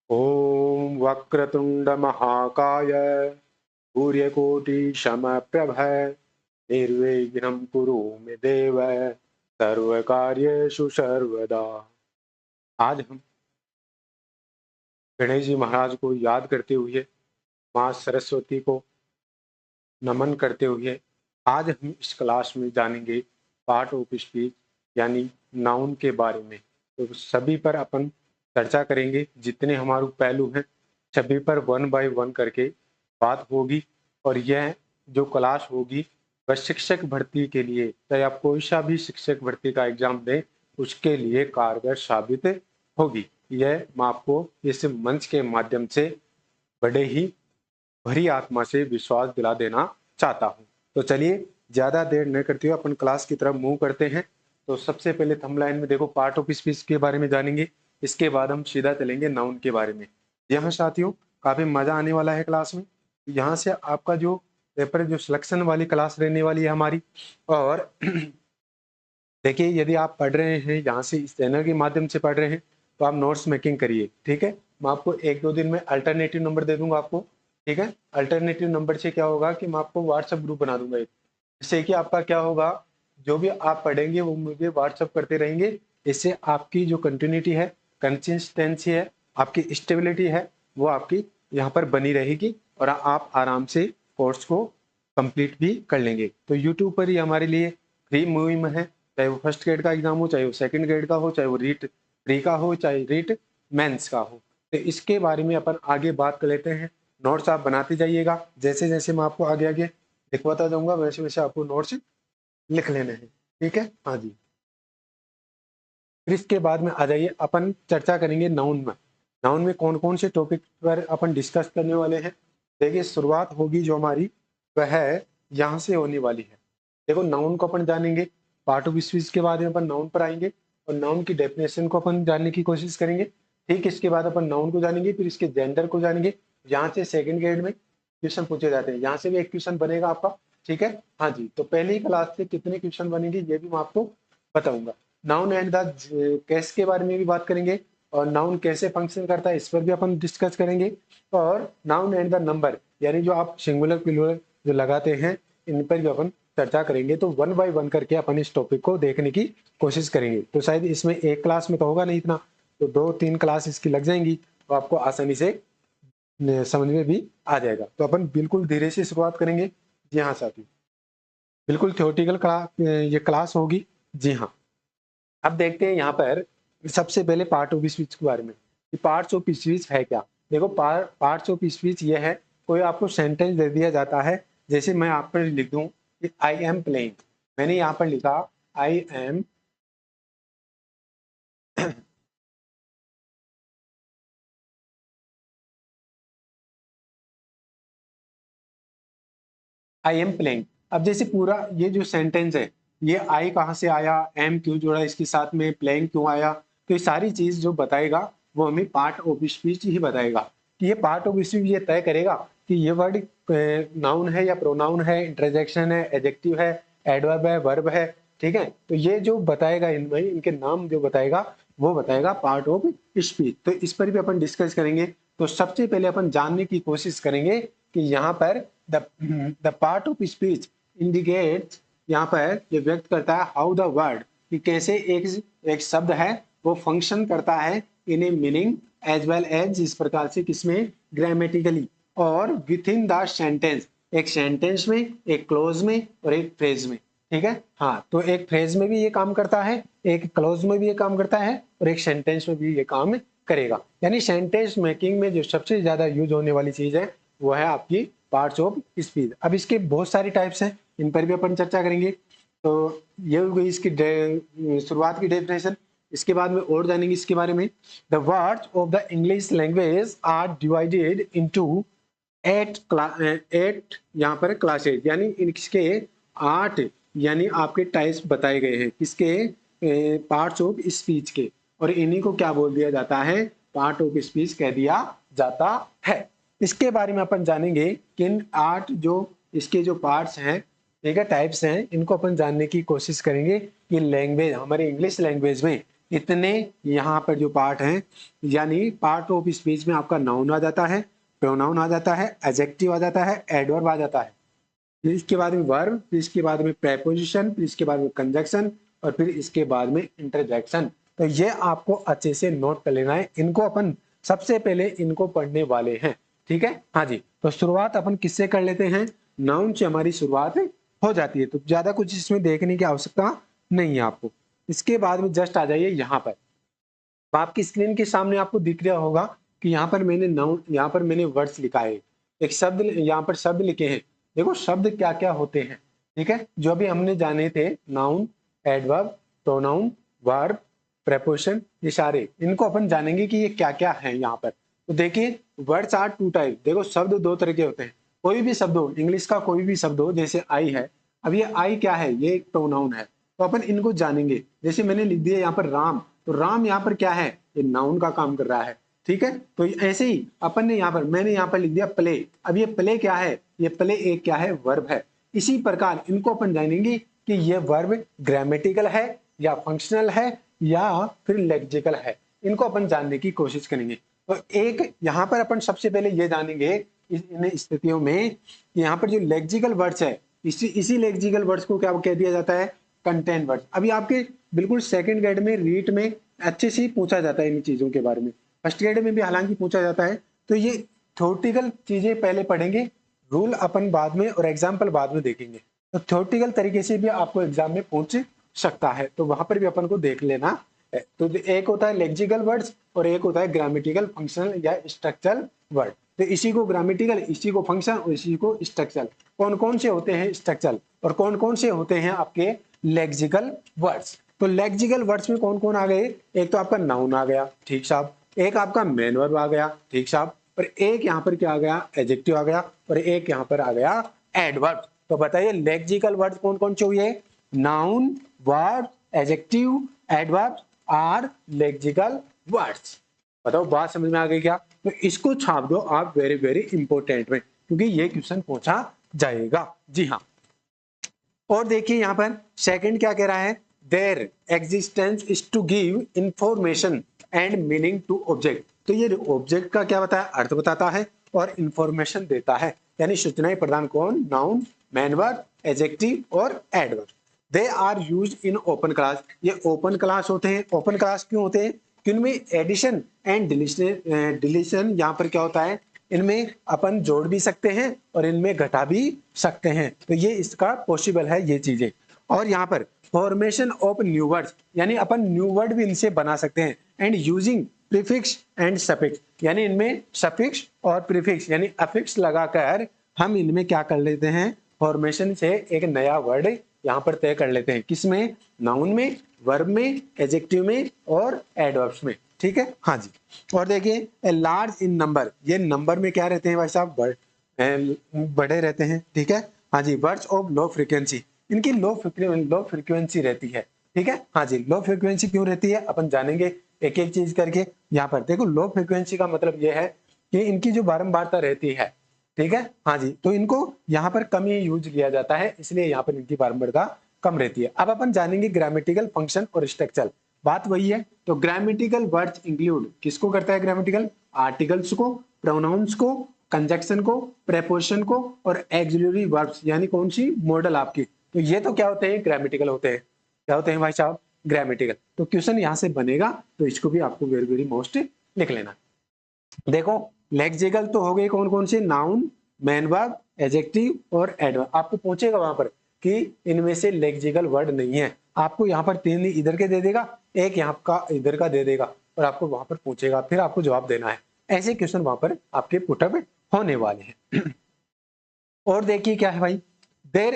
ओम वक्रतुंड महाकाय सूर्यकोटि समप्रभ निर्विघ्नं कुरु मे देव सर्वकार्येषु सर्वदा। आज हम गणेश जी महाराज को याद करते हुए, माँ सरस्वती को नमन करते हुए आज हम इस क्लास में जानेंगे पार्ट ऑफ स्पीच यानी नाउन के बारे में। तो सभी पर अपन चर्चा करेंगे, जितने हमारे पहलू हैं सभी पर वन बाय वन करके बात होगी। और यह जो क्लास होगी वह शिक्षक भर्ती के लिए, चाहे आप कोई सा भी शिक्षक भर्ती का एग्जाम दें, उसके लिए कारगर साबित होगी। यह मैं आपको इस मंच के माध्यम से बड़े ही भरी आत्मा से विश्वास दिला देना चाहता हूं। तो चलिए ज्यादा देर न करते हुए अपन क्लास की तरफ मूव करते हैं। तो सबसे पहले थंबनेल में देखो पार्ट ऑफ स्पीच के बारे में जानेंगे, इसके बाद हम सीधा चलेंगे नाउन के बारे में। यहाँ साथियों काफी मजा आने वाला है क्लास में। यहाँ से आपका जो पेपर जो सिलेक्शन वाली क्लास रहने वाली है हमारी। और देखिए यदि आप पढ़ रहे हैं यहाँ से इस चैनल के माध्यम से पढ़ रहे हैं तो आप नोट्स मेकिंग करिए, ठीक है। मैं आपको एक दो दिन में अल्टरनेटिव नंबर दे दूंगा आपको, ठीक है। अल्टरनेटिव नंबर से क्या होगा कि मैं आपको व्हाट्सएप ग्रुप बना दूंगा एक, इससे कि आपका क्या होगा, जो भी आप पढ़ेंगे वो मुझे व्हाट्सएप करते रहेंगे। इससे आपकी जो कंटिन्यूटी है, कंसिस्टेंसी है, आपकी स्टेबिलिटी है, वो आपकी यहाँ पर बनी रहेगी और आप आराम से कोर्स को कंप्लीट भी कर लेंगे। तो यूट्यूब पर ही हमारे लिए फ्री मुहिम है, चाहे वो फर्स्ट ग्रेड का एग्जाम हो, चाहे वो सेकंड ग्रेड का हो, चाहे वो रीट प्री का हो, चाहे रीट मेंस का हो। तो इसके बारे में अपन आगे बात कर लेते हैं। नोट्स आप बनाते जाइएगा, जैसे जैसे मैं आपको आगे आगे दिखवाता जाऊंगा वैसे वैसे आपको नोट्स लिख लेने हैं, ठीक है। हाँ जी, फिर इसके बाद में आ जाइए अपन चर्चा करेंगे नाउन में। नाउन में कौन कौन से टॉपिक पर अपन डिस्कस करने वाले हैं। देखिए शुरुआत होगी जो हमारी वह यहाँ से होने वाली है। देखो नाउन को अपन जानेंगे, पार्ट ऑफ स्पीच के बाद में अपन नाउन पर आएंगे और नाउन की डेफिनेशन को अपन जानने की कोशिश करेंगे। ठीक, इसके बाद अपन नाउन को जानेंगे, फिर इसके जेंडर को जानेंगे। यहाँ से सेकंड ग्रेड में क्वेश्चन पूछे जाते हैं, यहाँ से भी एक क्वेश्चन बनेगा आपका, ठीक है। हाँ जी, तो पहले ही क्लास से कितने क्वेश्चन बनेंगे ये भी मैं आपको बताऊंगा। नाउन एंड द केस के बारे में भी बात करेंगे और नाउन कैसे फंक्शन करता है इस पर भी अपन डिस्कस करेंगे। और नाउन एंड द नंबर यानी जो आप सिंगुलर प्लूरल जो लगाते हैं इन पर भी अपन चर्चा करेंगे। तो वन बाय वन करके अपन इस टॉपिक को देखने की कोशिश करेंगे। तो शायद इसमें एक क्लास में तो होगा नहीं इतना, तो दो तीन क्लास इसकी लग जाएंगी तो आपको आसानी से समझ में भी आ जाएगा। तो अपन बिल्कुल धीरे से शुरुआत करेंगे। जी हाँ साथी, बिल्कुल थ्योरेटिकल ये क्लास होगी। जी हाँ, अब देखते हैं यहाँ पर सबसे पहले पार्ट ऑफ स्पीच के बारे में कि पार्ट्स ऑफ स्पीच है क्या। देखो पार्ट्स ऑफ स्पीच ये है, कोई आपको सेंटेंस दे दिया जाता है, जैसे मैं आप पर लिख दूं कि आई एम प्लेइंग, मैंने यहाँ पर लिखा I am I am playing. अब जैसे पूरा ये जो सेंटेंस है, ये आई कहाँ से आया, एम क्यों जोड़ा इसके साथ में, प्लेइंग क्यों आया, तो ये सारी चीज जो बताएगा वो हमें पार्ट ऑफ स्पीच ही बताएगा। कि ये पार्ट ऑफ स्पीच ये तय करेगा कि ये वर्ड नाउन है या प्रोनाउन है, इंटरजेक्शन है, एडजेक्टिव है, एडवर्ब है, वर्ब है, ठीक है। तो ये जो बताएगा इनमें इनके नाम जो बताएगा वो बताएगा पार्ट ऑफ स्पीच। तो इस पर भी अपन डिस्कस करेंगे। तो सबसे पहले अपन जानने की कोशिश करेंगे कि यहाँ पर the part of speech indicates, यहाँ पर ये व्यक्त करता है हाउ द वर्ड, कि कैसे एक शब्द है वो फंक्शन करता है in a meaning as well as, इस प्रकार से किसमें, ग्रामेटिकली, और विथ इन द सेंटेंस, एक सेंटेंस में, एक क्लोज में और एक फ्रेज में, ठीक है। हाँ, तो एक फ्रेज में भी ये काम करता है, एक क्लोज में भी ये काम करता है और एक सेंटेंस में भी ये काम करेगा। यानी सेंटेंस मेकिंग में जो सबसे ज्यादा यूज होने वाली चीज है वो है आपकी पार्ट्स ऑफ स्पीच। अब इसके बहुत सारी टाइप्स हैं, इन पर भी अपन चर्चा करेंगे। तो ये हो गई इसकी शुरुआत की डेफिनेशन। इसके बाद में और जानेंगे इसके बारे में। The words of the English language are divided into eight यहाँ पर क्लासेज, यानी इनके 8 यानी आपके टाइप्स बताए गए हैं किसके, पार्ट्स ऑफ स्पीच के। और इन्हीं को क्या बोल दिया जाता है, पार्ट ऑफ स्पीच कह दिया जाता है। इसके बारे में अपन जानेंगे कि इन 8 जो इसके जो पार्ट्स हैं, ठीक है, टाइप्स हैं, इनको अपन जानने की कोशिश करेंगे कि लैंग्वेज हमारे इंग्लिश लैंग्वेज में इतने यहाँ पर जो पार्ट हैं, यानी पार्ट ऑफ स्पीच में आपका नाउन आ जाता है, प्रोनाउन आ जाता है, एडजेक्टिव आ जाता है, एडवर्ब आ जाता है, फिर इसके बाद में वर्ब, फिर इसके बाद में प्रेपोजिशन, फिर इसके बाद में कंजक्शन और फिर इसके बाद में इंटरजेक्शन। तो ये आपको अच्छे से नोट कर लेना है, इनको अपन सबसे पहले इनको पढ़ने वाले हैं। ठीक है, हाँ जी। तो शुरुआत अपन किससे कर लेते हैं, नाउन से हमारी शुरुआत हो जाती है, तो ज्यादा कुछ इसमें देखने की आवश्यकता नहीं है आपको। इसके बाद में जस्ट आ जाइए यहाँ पर, तो आपकी स्क्रीन के सामने आपको दिख रहा होगा कि यहाँ पर मैंने नाउन, यहाँ पर मैंने वर्ड्स लिखा है, एक शब्द, यहाँ पर शब्द लिखे हैं। देखो शब्द क्या क्या होते हैं, ठीक है, जो अभी हमने जाने थे, noun, adverb, pronoun, verb, preposition, ये सारे इनको अपन जानेंगे कि ये क्या क्या है यहाँ पर। तो देखिए वर्ड्स आर टू टाइप, देखो शब्द दो तरह के होते हैं। कोई भी शब्द हो, इंग्लिश का कोई भी शब्द हो, जैसे आई है, अब ये आई क्या है, ये एक प्रोनाउन है, तो अपन इनको जानेंगे। जैसे मैंने लिख दिया यहाँ पर राम, तो राम यहाँ पर क्या है, ये नाउन का काम कर रहा है। ठीक है, तो ऐसे ही अपन ने यहाँ पर, मैंने यहाँ पर लिख दिया प्ले, अब ये प्ले क्या है, ये प्ले एक क्या है, वर्ब है। इसी प्रकार इनको अपन जानेंगे कि ये वर्ब ग्रामेटिकल है या फंक्शनल है या फिर लेक्सिकल है, इनको अपन जानने की कोशिश करेंगे। तो एक यहाँ पर अपन सबसे पहले ये जानेंगे इन स्थितियों में, यहाँ पर जो लेक्सिकल वर्ड्स है, इसी लेक्सिकल वर्ड्स को क्या कह दिया जाता है, कंटेंट वर्ड्स। अभी आपके बिल्कुल सेकंड ग्रेड में रीट में अच्छे से ही पूछा जाता है इन चीजों के बारे में, फर्स्ट ग्रेड में भी हालांकि पूछा जाता है। तो ये थ्योरेटिकल चीजें पहले पढ़ेंगे, रूल अपन बाद में और एग्जाम्पल बाद में देखेंगे। तो थ्योरेटिकल तरीके से भी आपको एग्जाम में पूछ सकता है, तो वहां पर भी अपन को देख लेना है। तो एक होता है लेक्सिकल वर्ड्स और एक होता है ग्रामेटिकल, फंक्शनल या स्ट्रक्चरल वर्ड। तो इसी को ग्रामेटिकल, इसी को फंक्शन और इसी को स्ट्रक्चरल। कौन कौन से होते हैं स्ट्रक्चरल और कौन कौन से होते हैं आपके लेक्सिकल वर्ड्स। तो लेक्सिकल वर्ड्स में कौन कौन आ गए, एक तो आपका नाउन आ गया, ठीक साहब, एक आपका मेन वर्ब आ गया, ठीक साहब, और एक यहाँ पर क्या आ गया, एडजेक्टिव आ गया, और एक यहाँ पर आ गया एडवर्ब। तो बताइए लेक्सिकल वर्ड्स कौन कौन से हुए, noun, verb, adjective, adverb are lexical words. बताओ बात समझ में आ गई क्या। तो इसको छाप दो आप वेरी वेरी इंपॉर्टेंट में, क्योंकि ये क्वेश्चन पूछा जाएगा। जी हाँ, और देखिए यहाँ पर सेकंड क्या कह रहा है, their existence is to give information and meaning to object. तो ये ऑब्जेक्ट का क्या बताया, अर्थ बताता है और इंफॉर्मेशन देता है, यानी सूचनाएं प्रदान कौन, नाउन, मेन वर्ब, एडजेक्टिव और adverb. They are use in open class, ये ओपन क्लास होते हैं। ओपन क्लास क्यों होते हैं, कि उनमें एडिशन एंड डिलीशन यहाँ पर क्या होता है, इनमें अपन जोड़ भी सकते हैं और इनमें घटा भी सकते हैं, तो ये इसका पॉसिबल है ये चीजें। और यहाँ पर फॉर्मेशन ऑफ न्यू वर्ड्स, यानी अपन न्यू वर्ड भी इनसे बना सकते हैं। And using prefix and suffix, यानी इनमें सफिक्स और प्रीफिक्स यानी अफिक्स लगाकर हम इनमें क्या कर लेते हैं, फॉर्मेशन से एक नया वर्ड यहाँ पर तय कर लेते हैं, किसमें, नाउन में, वर्ब में, एडजेक्टिव में और एडवर्ब्स में। ठीक है, हाँ जी। और देखिए ए लार्ज इन नंबर, ये नंबर में क्या रहते हैं भाई साहब, बड़े रहते हैं। ठीक है, हाँ जी। वर्ड्स ऑफ लो फ्रीक्वेंसी, इनकी लो फ्रीक्वेंसी रहती है। ठीक है, हाँ जी। लो फ्रीक्वेंसी क्यों रहती है अपन जानेंगे एक एक चीज करके। यहाँ पर देखो लो फ्रीक्वेंसी का मतलब ये है कि इनकी जो बारंबारता रहती है, ठीक है, हाँ जी, तो इनको यहाँ पर कम ही यूज किया जाता है, इसलिए यहाँ पर इनकी बारंबारता कम रहती है। अब अपन जानेंगे ग्रामेटिकल, फंक्शन और स्ट्रक्चर, बात वही है। तो ग्रामेटिकल वर्ड्स इंक्लूड, किसको करता है ग्रामेटिकल, आर्टिकल्स को, प्रोनाउंस को, कंजक्शन को, प्रेपोजिशन को और एक्सिलरी वर्ब्स, यानी कौन सी, मॉडल आपकी। तो ये तो क्या होते हैं, ग्रामेटिकल होते हैं। क्या होते हैं भाई साहब, ग्रामेटिकल। तो क्वेश्चन यहाँ से बनेगा, तो इसको भी आपको वेरी वेरी मोस्ट लिख लेना। देखो लेक्सिकल तो हो गए कौन कौन से, नाउन, मेन वर्ब, एडजेक्टिव और एडवर्ब। आपको पूछेगा वहां पर कि इनमें से लेक्सिकल वर्ड नहीं है, आपको यहाँ पर 3 इधर के दे देगा, एक यहाँ का इधर का दे देगा और आपको वहां पर पूछेगा, फिर आपको जवाब देना है। ऐसे क्वेश्चन वहां पर आपके पुटअप होने वाले हैं। और देखिए क्या है भाई, their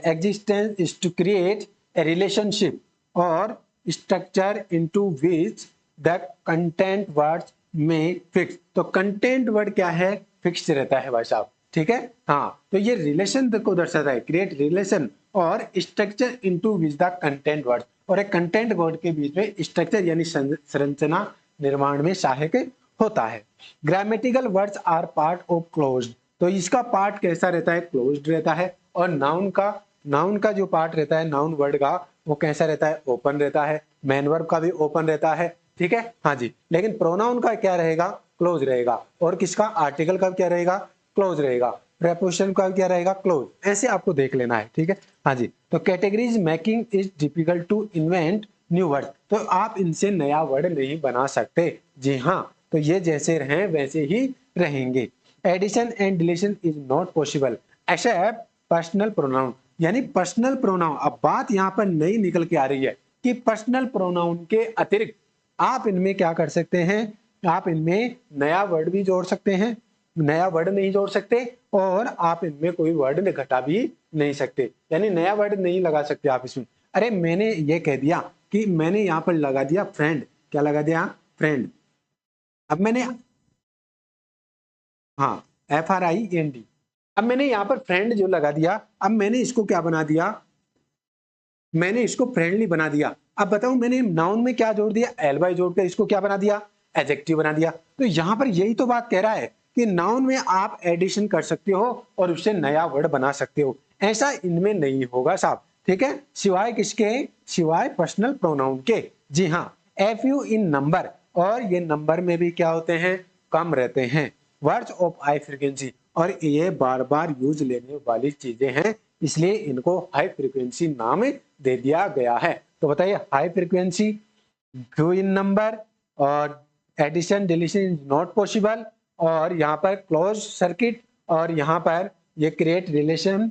existence is to create a relationship और structure into which the content words में फिक्स। तो कंटेंट वर्ड क्या है, फिक्स रहता है भाई साहब। ठीक है, हाँ, तो ये रिलेशन को दर्शाता है, क्रिएट रिलेशन और structure into which the content word, और एक कंटेंट वर्ड के बीच में स्ट्रक्चर यानी संरचना निर्माण में सहायक होता है। Grammatical words are part of closed, तो इसका पार्ट कैसा रहता है, क्लोज्ड रहता है। और नाउन का जो पार्ट रहता है, नाउन वर्ड का, वो कैसा रहता है, ओपन रहता है। मेन वर्ब का भी ओपन रहता है, ठीक है, हाँ जी, लेकिन प्रोनाउन का क्या रहेगा, क्लोज रहेगा, और किसका, आर्टिकल का क्या रहेगा, क्लोज रहेगा, प्रीपोजिशन का क्या रहेगा, क्लोज, ऐसे आपको देख लेना है, ठीक है, हाँ जी। तो categories making is difficult to invent new word, तो आप इनसे नया वर्ड नहीं बना सकते, जी हाँ, तो ये जैसे रहे वैसे ही रहेंगे। Addition and deletion is not possible except personal pronoun, यानी पर्सनल प्रोनाउन, अब बात यहाँ पर नई निकल के आ रही है कि पर्सनल प्रोनाउन के अतिरिक्त आप इनमें क्या कर सकते हैं, आप इनमें नया वर्ड भी जोड़ सकते हैं, नया वर्ड नहीं जोड़ सकते, और आप इनमें कोई वर्ड घटा भी नहीं सकते, यानी नया वर्ड नहीं लगा सकते आप इसमें। अरे मैंने ये कह दिया कि मैंने यहाँ पर लगा दिया फ्रेंड, क्या लगा दिया, फ्रेंड, अब मैंने, हाँ, FRIEND, अब मैंने यहाँ पर फ्रेंड जो लगा दिया, अब मैंने इसको क्या बना दिया, मैंने इसको फ्रेंडली बना दिया। अब बताऊं मैंने नाउन में क्या जोड़ दिया, एलवाई जोड़ कर इसको क्या बना दिया, एडजेक्टिव बना दिया। तो यहां पर यही तो बात कह रहा है कि नाउन में आप एडिशन कर सकते हो और उससे नया वर्ड बना सकते हो, ऐसा इनमें नहीं होगा साहब, ठीक है, सिवाय किसके, सिवाय पर्सनल प्रोनाउन के, जी हाँ। FU इन नंबर, और ये नंबर में भी क्या होते हैं, कम रहते हैं, वर्ड्स ऑफ हाई फ्रीक्वेंसी, और ये बार बार यूज लेने वाली चीजें हैं, इसलिए इनको हाई फ्रीक्वेंसी नाम दे दिया गया है। तो बताइए, high frequency, few in number, और addition deletion is not possible, और यहाँ पर क्लोज सर्किट, और यहाँ पर ये क्रिएट रिलेशन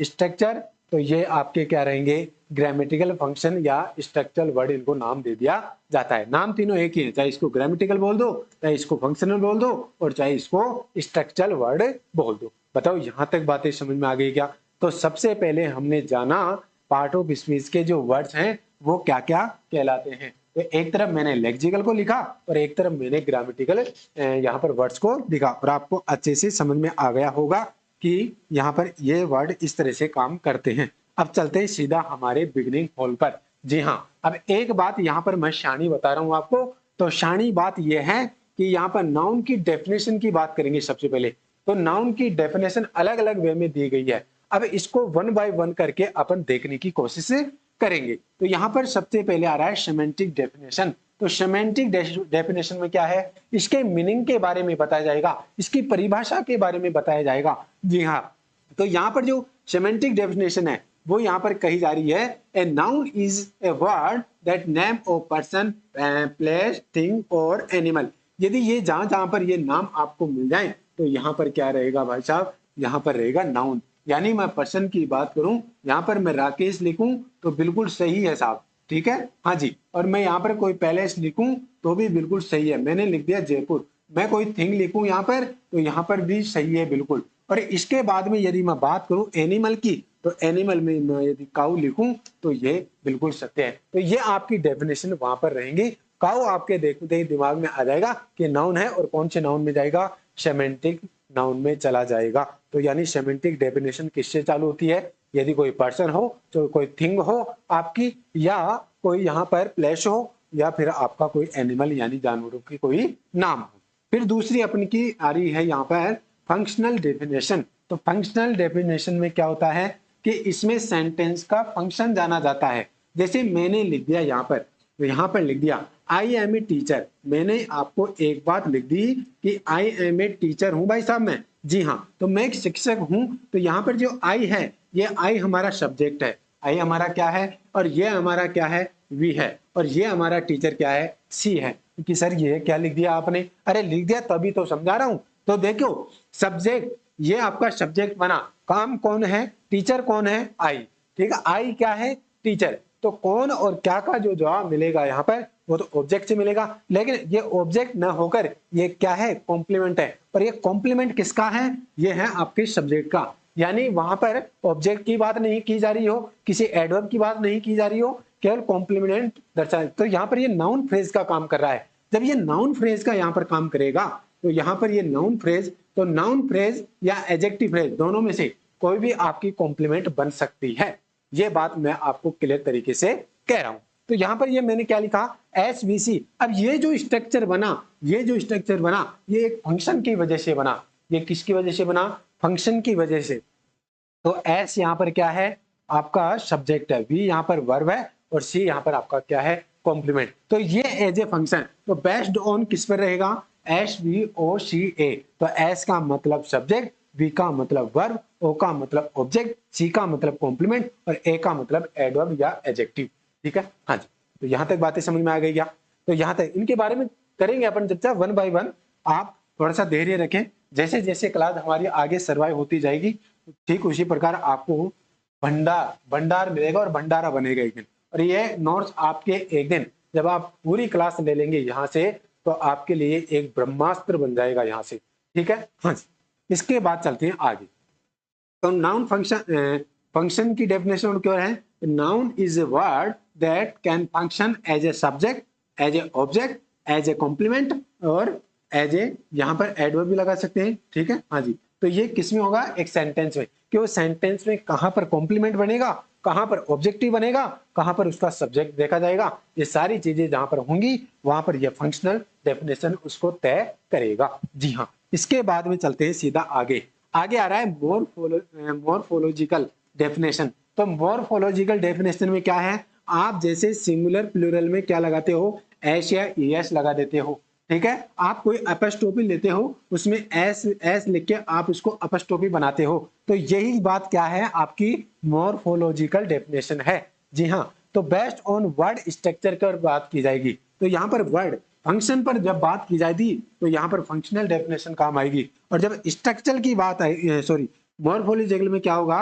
स्ट्रक्चर, तो ये आपके क्या रहेंगे, ग्रामेटिकल फंक्शन या स्ट्रक्चरल वर्ड इनको नाम दे दिया जाता है। नाम तीनों एक ही है, चाहे इसको ग्रामेटिकल बोल दो, चाहे इसको फंक्शनल बोल दो, और चाहे इसको स्ट्रक्चरल वर्ड बोल दो। बताओ यहां तक बातें समझ में आ गई क्या। तो सबसे पहले हमने जाना पार्ट ऑफ स्पीच के जो वर्ड्स हैं वो क्या क्या कहलाते हैं। तो एक तरफ मैंने लेक्सिकल को लिखा और एक तरफ मैंने ग्रामेटिकल यहाँ पर वर्ड्स को लिखा, और आपको अच्छे से समझ में आ गया होगा कि यहाँ पर ये वर्ड इस तरह से काम करते हैं। अब चलते हैं सीधा हमारे बिगनिंग हॉल पर। जी हाँ, अब एक बात यहाँ पर मैं शानी बता रहा हूँ आपको। तो शानी बात यह है कि यहाँ पर नाउन की डेफिनेशन की बात करेंगे सबसे पहले। तो नाउन की डेफिनेशन अलग अलग वे में दी गई है। अब इसको वन बाय वन करके अपन देखने की कोशिश करेंगे। तो यहाँ पर सबसे पहले आ रहा है सेमेंटिक डेफिनेशन। तो सेमेंटिक डेफिनेशन में क्या है, इसके मीनिंग के बारे में बताया जाएगा, इसकी परिभाषा के बारे में बताया जाएगा। जी हाँ, तो यहाँ पर जो सेमेंटिक डेफिनेशन है वो यहाँ पर कही जा रही है, a noun is a word that name of person, place, thing और एनिमल। यदि ये जहां जहां पर ये नाम आपको मिल जाए तो यहाँ पर क्या रहेगा भाई साहब, यहाँ पर रहेगा नाउन। यानी मैं पर्सन की बात करूं, यहाँ पर मैं राकेश लिखूं तो बिल्कुल सही है साहब, ठीक है, हाँ जी। और मैं यहाँ पर कोई पैलेस लिखूं तो भी बिल्कुल सही है, मैंने लिख दिया जयपुर। मैं कोई थिंग लिखूं यहाँ पर तो यहाँ पर भी सही है बिल्कुल। और इसके बाद में यदि मैं बात करूं एनिमल की, तो एनिमल में मैं यदि काऊ लिखूं तो ये बिल्कुल सत्य है। तो ये आपकी डेफिनेशन वहां पर रहेंगी। काऊ आपके देखते ही दिमाग में आ जाएगा कि नाउन है, और कौन से नाउन में जाएगा, सेमेंटिक नाउन में चला जाएगा। तो यानी सेमेंटिक डेफिनेशन किससे चालू होती है, यदि कोई पर्सन हो, तो कोई थिंग हो आपकी, या कोई यहाँ पर प्लेस हो, या फिर आपका कोई एनिमल यानी जानवरों की कोई नाम हो। फिर दूसरी अपनी की आ रही है यहाँ पर फंक्शनल डेफिनेशन। तो फंक्शनल डेफिनेशन में क्या होता है कि इसमें सेंटेंस का फंक्शन जाना जाता है। जैसे मैंने लिख दिया यहाँ पर, तो यहाँ पर लिख दिया आई एम ए टीचर। मैंने आपको एक बात लिख दी कि आई एम ए टीचर हूं भाई साहब मैं, जी हाँ, तो मैं एक शिक्षक हूं। तो यहाँ पर जो आई है, ये आई हमारा सब्जेक्ट है, आई हमारा क्या है, और ये हमारा क्या है, वी है, और ये हमारा टीचर क्या है, सी है। कि सर ये क्या लिख दिया आपने, अरे लिख दिया तभी तो समझा रहा हूं। तो देखो सब्जेक्ट, ये आपका सब्जेक्ट बना, काम कौन है, टीचर कौन है, आई, ठीक है, आई क्या है, टीचर। तो कौन और क्या का जो जवाब मिलेगा यहाँ पर वो तो ऑब्जेक्ट से मिलेगा, लेकिन ये ऑब्जेक्ट न होकर ये क्या है, कॉम्प्लीमेंट है। और ये कॉम्प्लीमेंट किसका है, ये है आपके सब्जेक्ट का। यानी वहां पर ऑब्जेक्ट की बात नहीं की जा रही हो, किसी एडवर्ब की बात नहीं की जा रही हो, केवल कॉम्प्लीमेंट दर्शा। तो यहाँ पर ये नाउन फ्रेज का काम कर रहा है। जब ये नाउन फ्रेज का यहाँ पर काम करेगा तो यहाँ पर ये नाउन फ्रेज, तो नाउन फ्रेज या एडजेक्टिव फ्रेज दोनों में से कोई भी आपकी कॉम्प्लीमेंट बन सकती है। ये बात मैं आपको क्लियर तरीके से कह रहा हूं। तो यहाँ पर ये मैंने क्या लिखा, SVC। अब ये जो स्ट्रक्चर बना, ये जो स्ट्रक्चर बना, ये एक फंक्शन की वजह से बना। ये किसकी वजह से बना, फंक्शन की वजह से। तो S यहाँ पर क्या है, आपका सब्जेक्ट है, V यहाँ पर वर्ब है, और C यहाँ पर आपका क्या है, कॉम्प्लीमेंट। तो ये एज ए फंक्शन तो बेस्ड ऑन किस पर रहेगा, एस वी ओ सी ए। तो एस का मतलब सब्जेक्ट, वी का मतलब वर्ब, ओ का मतलब ऑब्जेक्ट, सी का मतलब कॉम्प्लीमेंट और ए का मतलब एडवर्ब या एडजेक्टिव। ठीक है, हाँ जी। तो यहां तक बातें समझ में आ गई क्या? तो यहां तक इनके बारे में करेंगे अपन चर्चा वन बाय वन। आप थोड़ा सा धैर्य रखें, जैसे जैसे क्लास हमारी आगे सर्वाइव होती जाएगी ठीक उसी प्रकार आपको भंडार मिलेगा और भंडारा बनेगा एक दिन। और ये नोट्स आपके एक दिन जब आप पूरी क्लास ले लेंगे यहाँ से तो आपके लिए एक ब्रह्मास्त्र बन जाएगा यहाँ से। ठीक है, हाँ जी। इसके बाद चलते हैं आगे। तो नाउन फंक्शन की डेफिनेशन और क्या है, noun is a word that can function as a subject, as a object, as a complement और एज ए, यहाँ पर एडवर्ब भी लगा सकते हैं। ठीक है, हाँ जी। तो ये किस में होगा, एक सेंटेंस में, कि वो सेंटेंस में कहां पर कॉम्प्लीमेंट बनेगा, कहां पर ऑब्जेक्टिव बनेगा, कहां पर उसका सब्जेक्ट देखा जाएगा, ये सारी चीजें जहां पर होंगी वहां पर ये फंक्शनल डेफिनेशन उसको तय करेगा। जी हाँ, इसके बाद में चलते हैं सीधा आगे। आगे आ रहा है मॉर्फोलॉजिकल डेफिनेशन। तो मॉर्फोलॉजिकल डेफिनेशन में क्या है, आप जैसे सिंगुलर प्लूरल में क्या लगाते हो, एस या एस लगा देते हो। ठीक है, आप कोई अपस्टोपी लेते हो उसमें एस एस लिख के आप उसको अपस्टोपी बनाते हो। तो यही बात क्या है, आपकी मॉर्फोलॉजिकल डेफिनेशन है। जी हाँ, तो बेस्ड ऑन वर्ड स्ट्रक्चर पर बात की जाएगी। तो यहाँ पर वर्ड फंक्शन पर जब बात की जाएगी तो यहाँ पर फंक्शनल डेफिनेशन काम आएगी। और जब स्ट्रक्चर की बात आई, सॉरी, मॉर्फोलॉजिकल में क्या होगा,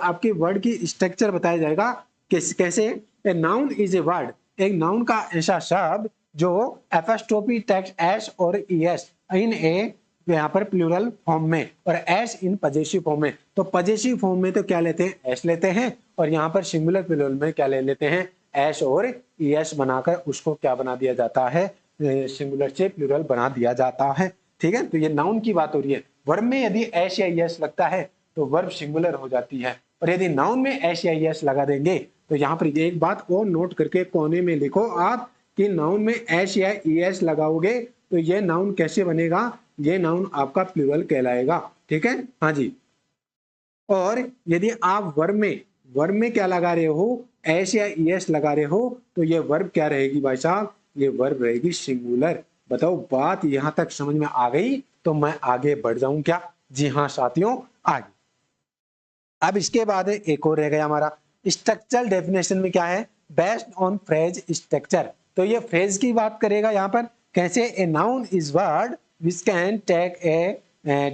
आपके वर्ड की स्ट्रक्चर बताया जाएगा। कैसे, a noun is a word, एक नाउन का ऐसा शब्द जो एपस्ट्रोफी टेक्स्ट एस और ईएस इन ए यहाँ पर प्लूरल फॉर्म में और एस इन पजेसिव फॉर्म में। तो पजेसिव फॉर्म में तो क्या लेते हैं, एस लेते हैं, और यहाँ पर सिंगुलर प्लूरल में क्या ले लेते हैं, एस और ईएस बनाकर उसको क्या बना दिया जाता है, सिंगुलर से प्लूरल बना दिया जाता है। ठीक है, तो ये नाउन की बात हो रही है। वर्ब में यदि एस या ईएस लगता है तो वर्ब सिंगुलर हो जाती है, और यदि नाउन में एस या ईएस लगा देंगे तो यहाँ पर एक बात और नोट करके कोने में लिखो आप कि नाउन में एस या ईएस लगाओगे तो ये नाउन कैसे बनेगा, ये नाउन आपका प्लूरल कहलाएगा। ठीक है, हाँ जी। और यदि आप वर्ब में क्या लगा रहे हो, एस या ईएस लगा रहे हो तो ये वर्ब क्या रहेगी भाई साहब, ये वर्ब रहेगी सिंगुलर। बताओ बात यहां तक समझ में आ गई? तो मैं आगे बढ़ जाऊं क्या? जी हाँ साथियों, आगे। अब इसके बाद एक और रह गया हमारा स्ट्रक्चरल डेफिनेशन में क्या है, बेस्ड ऑन फ्रेज स्ट्रक्चर। तो ये फ्रेज की बात करेगा यहाँ पर। कैसे, a noun is word which can take a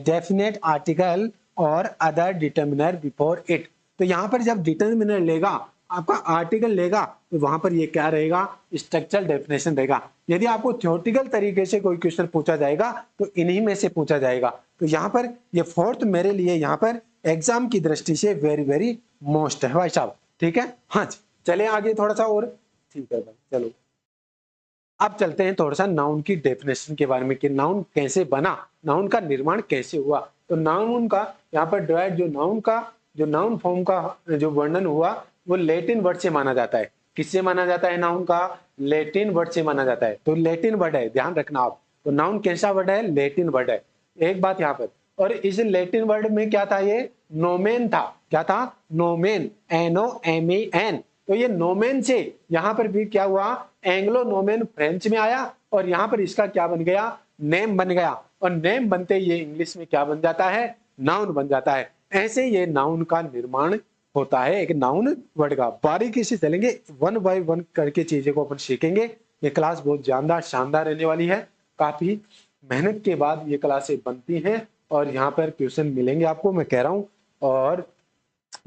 definite article और अदर डिटर्मिनर बिफोर इट। तो यहाँ पर जब डिटर्मिनर लेगा, आपका आर्टिकल लेगा, तो वहां पर ये क्या रहेगा, स्ट्रक्चरल डेफिनेशन रहेगा। यदि आपको थ्योरेटिकल तरीके से कोई क्वेश्चन पूछा जाएगा तो इन्हीं में से पूछा जाएगा। तो यहाँ पर ये फोर्थ मेरे लिए यहाँ पर एग्जाम की दृष्टि से वेरी वेरी मोस्ट है भाई साहब। ठीक है, हाँ जी। चले आगे थोड़ा सा और। ठीक है भाई, चलो अब चलते हैं थोड़ा सा नाउन की डेफिनेशन के बारे में कि नाउन कैसे बना, नाउन का निर्माण कैसे हुआ। तो नाउन का यहाँ पर डिवाइड, जो नाउन फॉर्म का जो वर्णन हुआ वो लैटिन वर्ड से माना जाता है। किससे माना जाता है, नाउन का लैटिन वर्ड से माना जाता है। तो लैटिन वर्ड है, ध्यान रखना आप। तो नाउन कैसा वर्ड है, लैटिन वर्ड है। एक बात यहाँ पर, और इस लैटिन वर्ड में क्या था, ये नोमेन था। क्या था, नोमेन, NOMEN। तो ये नोमेन से यहाँ पर भी क्या हुआ, एंग्लो नोमेन फ्रेंच में आया और यहाँ पर इसका क्या बन गया, नेम बन गया। और नेम बनते ये इंग्लिश में क्या बन जाता है, नाउन बन जाता है। ऐसे ये नाउन का निर्माण होता है, एक नाउन वर्ड का। बारीकी से चलेंगे, वन बाय वन करके चीजें को अपन सीखेंगे। ये क्लास बहुत जानदार शानदार रहने वाली है। काफी मेहनत के बाद ये क्लासें बनती हैं और यहाँ पर क्वेश्चन मिलेंगे आपको, मैं कह रहा हूँ। और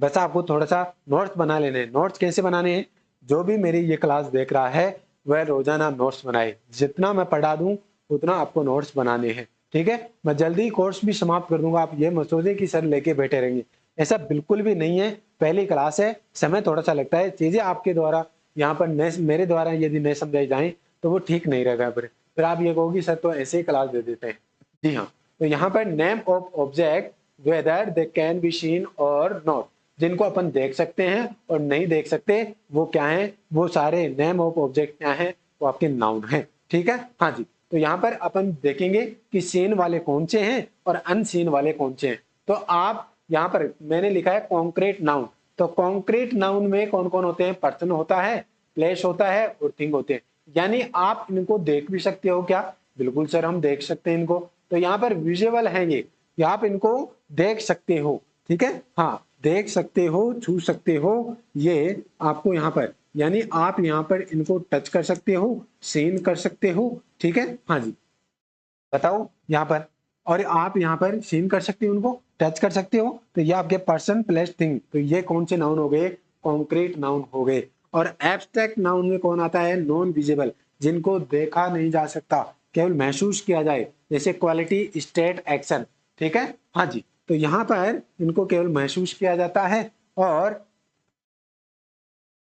बस आपको थोड़ा सा नोट्स बना लेने हैं। नोट्स कैसे बनाने हैं, जो भी मेरी ये क्लास देख रहा है वह रोजाना नोट्स बनाए। जितना मैं पढ़ा दूं उतना आपको नोट्स बनाने हैं। ठीक है, मैं जल्दी कोर्स भी समाप्त कर दूंगा। आप ये मत सोचें कि सर लेके बैठे रहेंगे, ऐसा बिल्कुल भी नहीं है। पहली क्लास है, समय थोड़ा सा लगता है। चीजें आपके द्वारा यहाँ पर मेरे द्वारा यदि नहीं समझाई जाए तो वो ठीक नहीं रहेगा। फिर आप ये कहोगे सर तो ऐसे ही क्लास दे देते हैं। जी हाँ, तो यहाँ पर name of object whether they can be scene और नॉट, जिनको अपन देख सकते हैं और नहीं देख सकते वो क्या है, वो सारे नेम ऑफ ऑब्जेक्ट क्या है, वो आपके नाउन है। ठीक है, हाँ जी। तो यहाँ पर अपन देखेंगे कि सीन वाले कौन से हैं और अनसीन वाले कौन से हैं। तो आप यहाँ पर मैंने लिखा है कॉन्क्रीट नाउन। तो कॉन्क्रीट नाउन में कौन कौन होते हैं, पर्सन होता है, प्लेस होता है और थिंग होते हैं। यानी आप इनको देख भी सकते हो क्या? बिल्कुल सर, हम देख सकते हैं इनको। तो यहाँ पर विजुअल है ये आप इनको देख सकते हो, ठीक है। हाँ, देख सकते हो, छू सकते हो, ये आपको यहाँ पर, यानी आप यहाँ पर इनको टच कर सकते हो, सीन कर सकते हो, ठीक है। हाँ जी, बताओ यहाँ पर, और आप यहाँ पर सीन कर सकते हो, उनको टच कर सकते हो। तो ये आपके पर्सन प्लेस थिंग, तो ये कौन से नाउन हो गए? कॉन्क्रीट नाउन हो गए। और एब्स्ट्रैक्ट नाउन में कौन आता है? नॉन विजिबल, जिनको देखा नहीं जा सकता, केवल महसूस किया जाए, जैसे क्वालिटी, स्टेट, एक्शन, ठीक है। हाँ जी, तो यहाँ पर इनको केवल महसूस किया जाता है और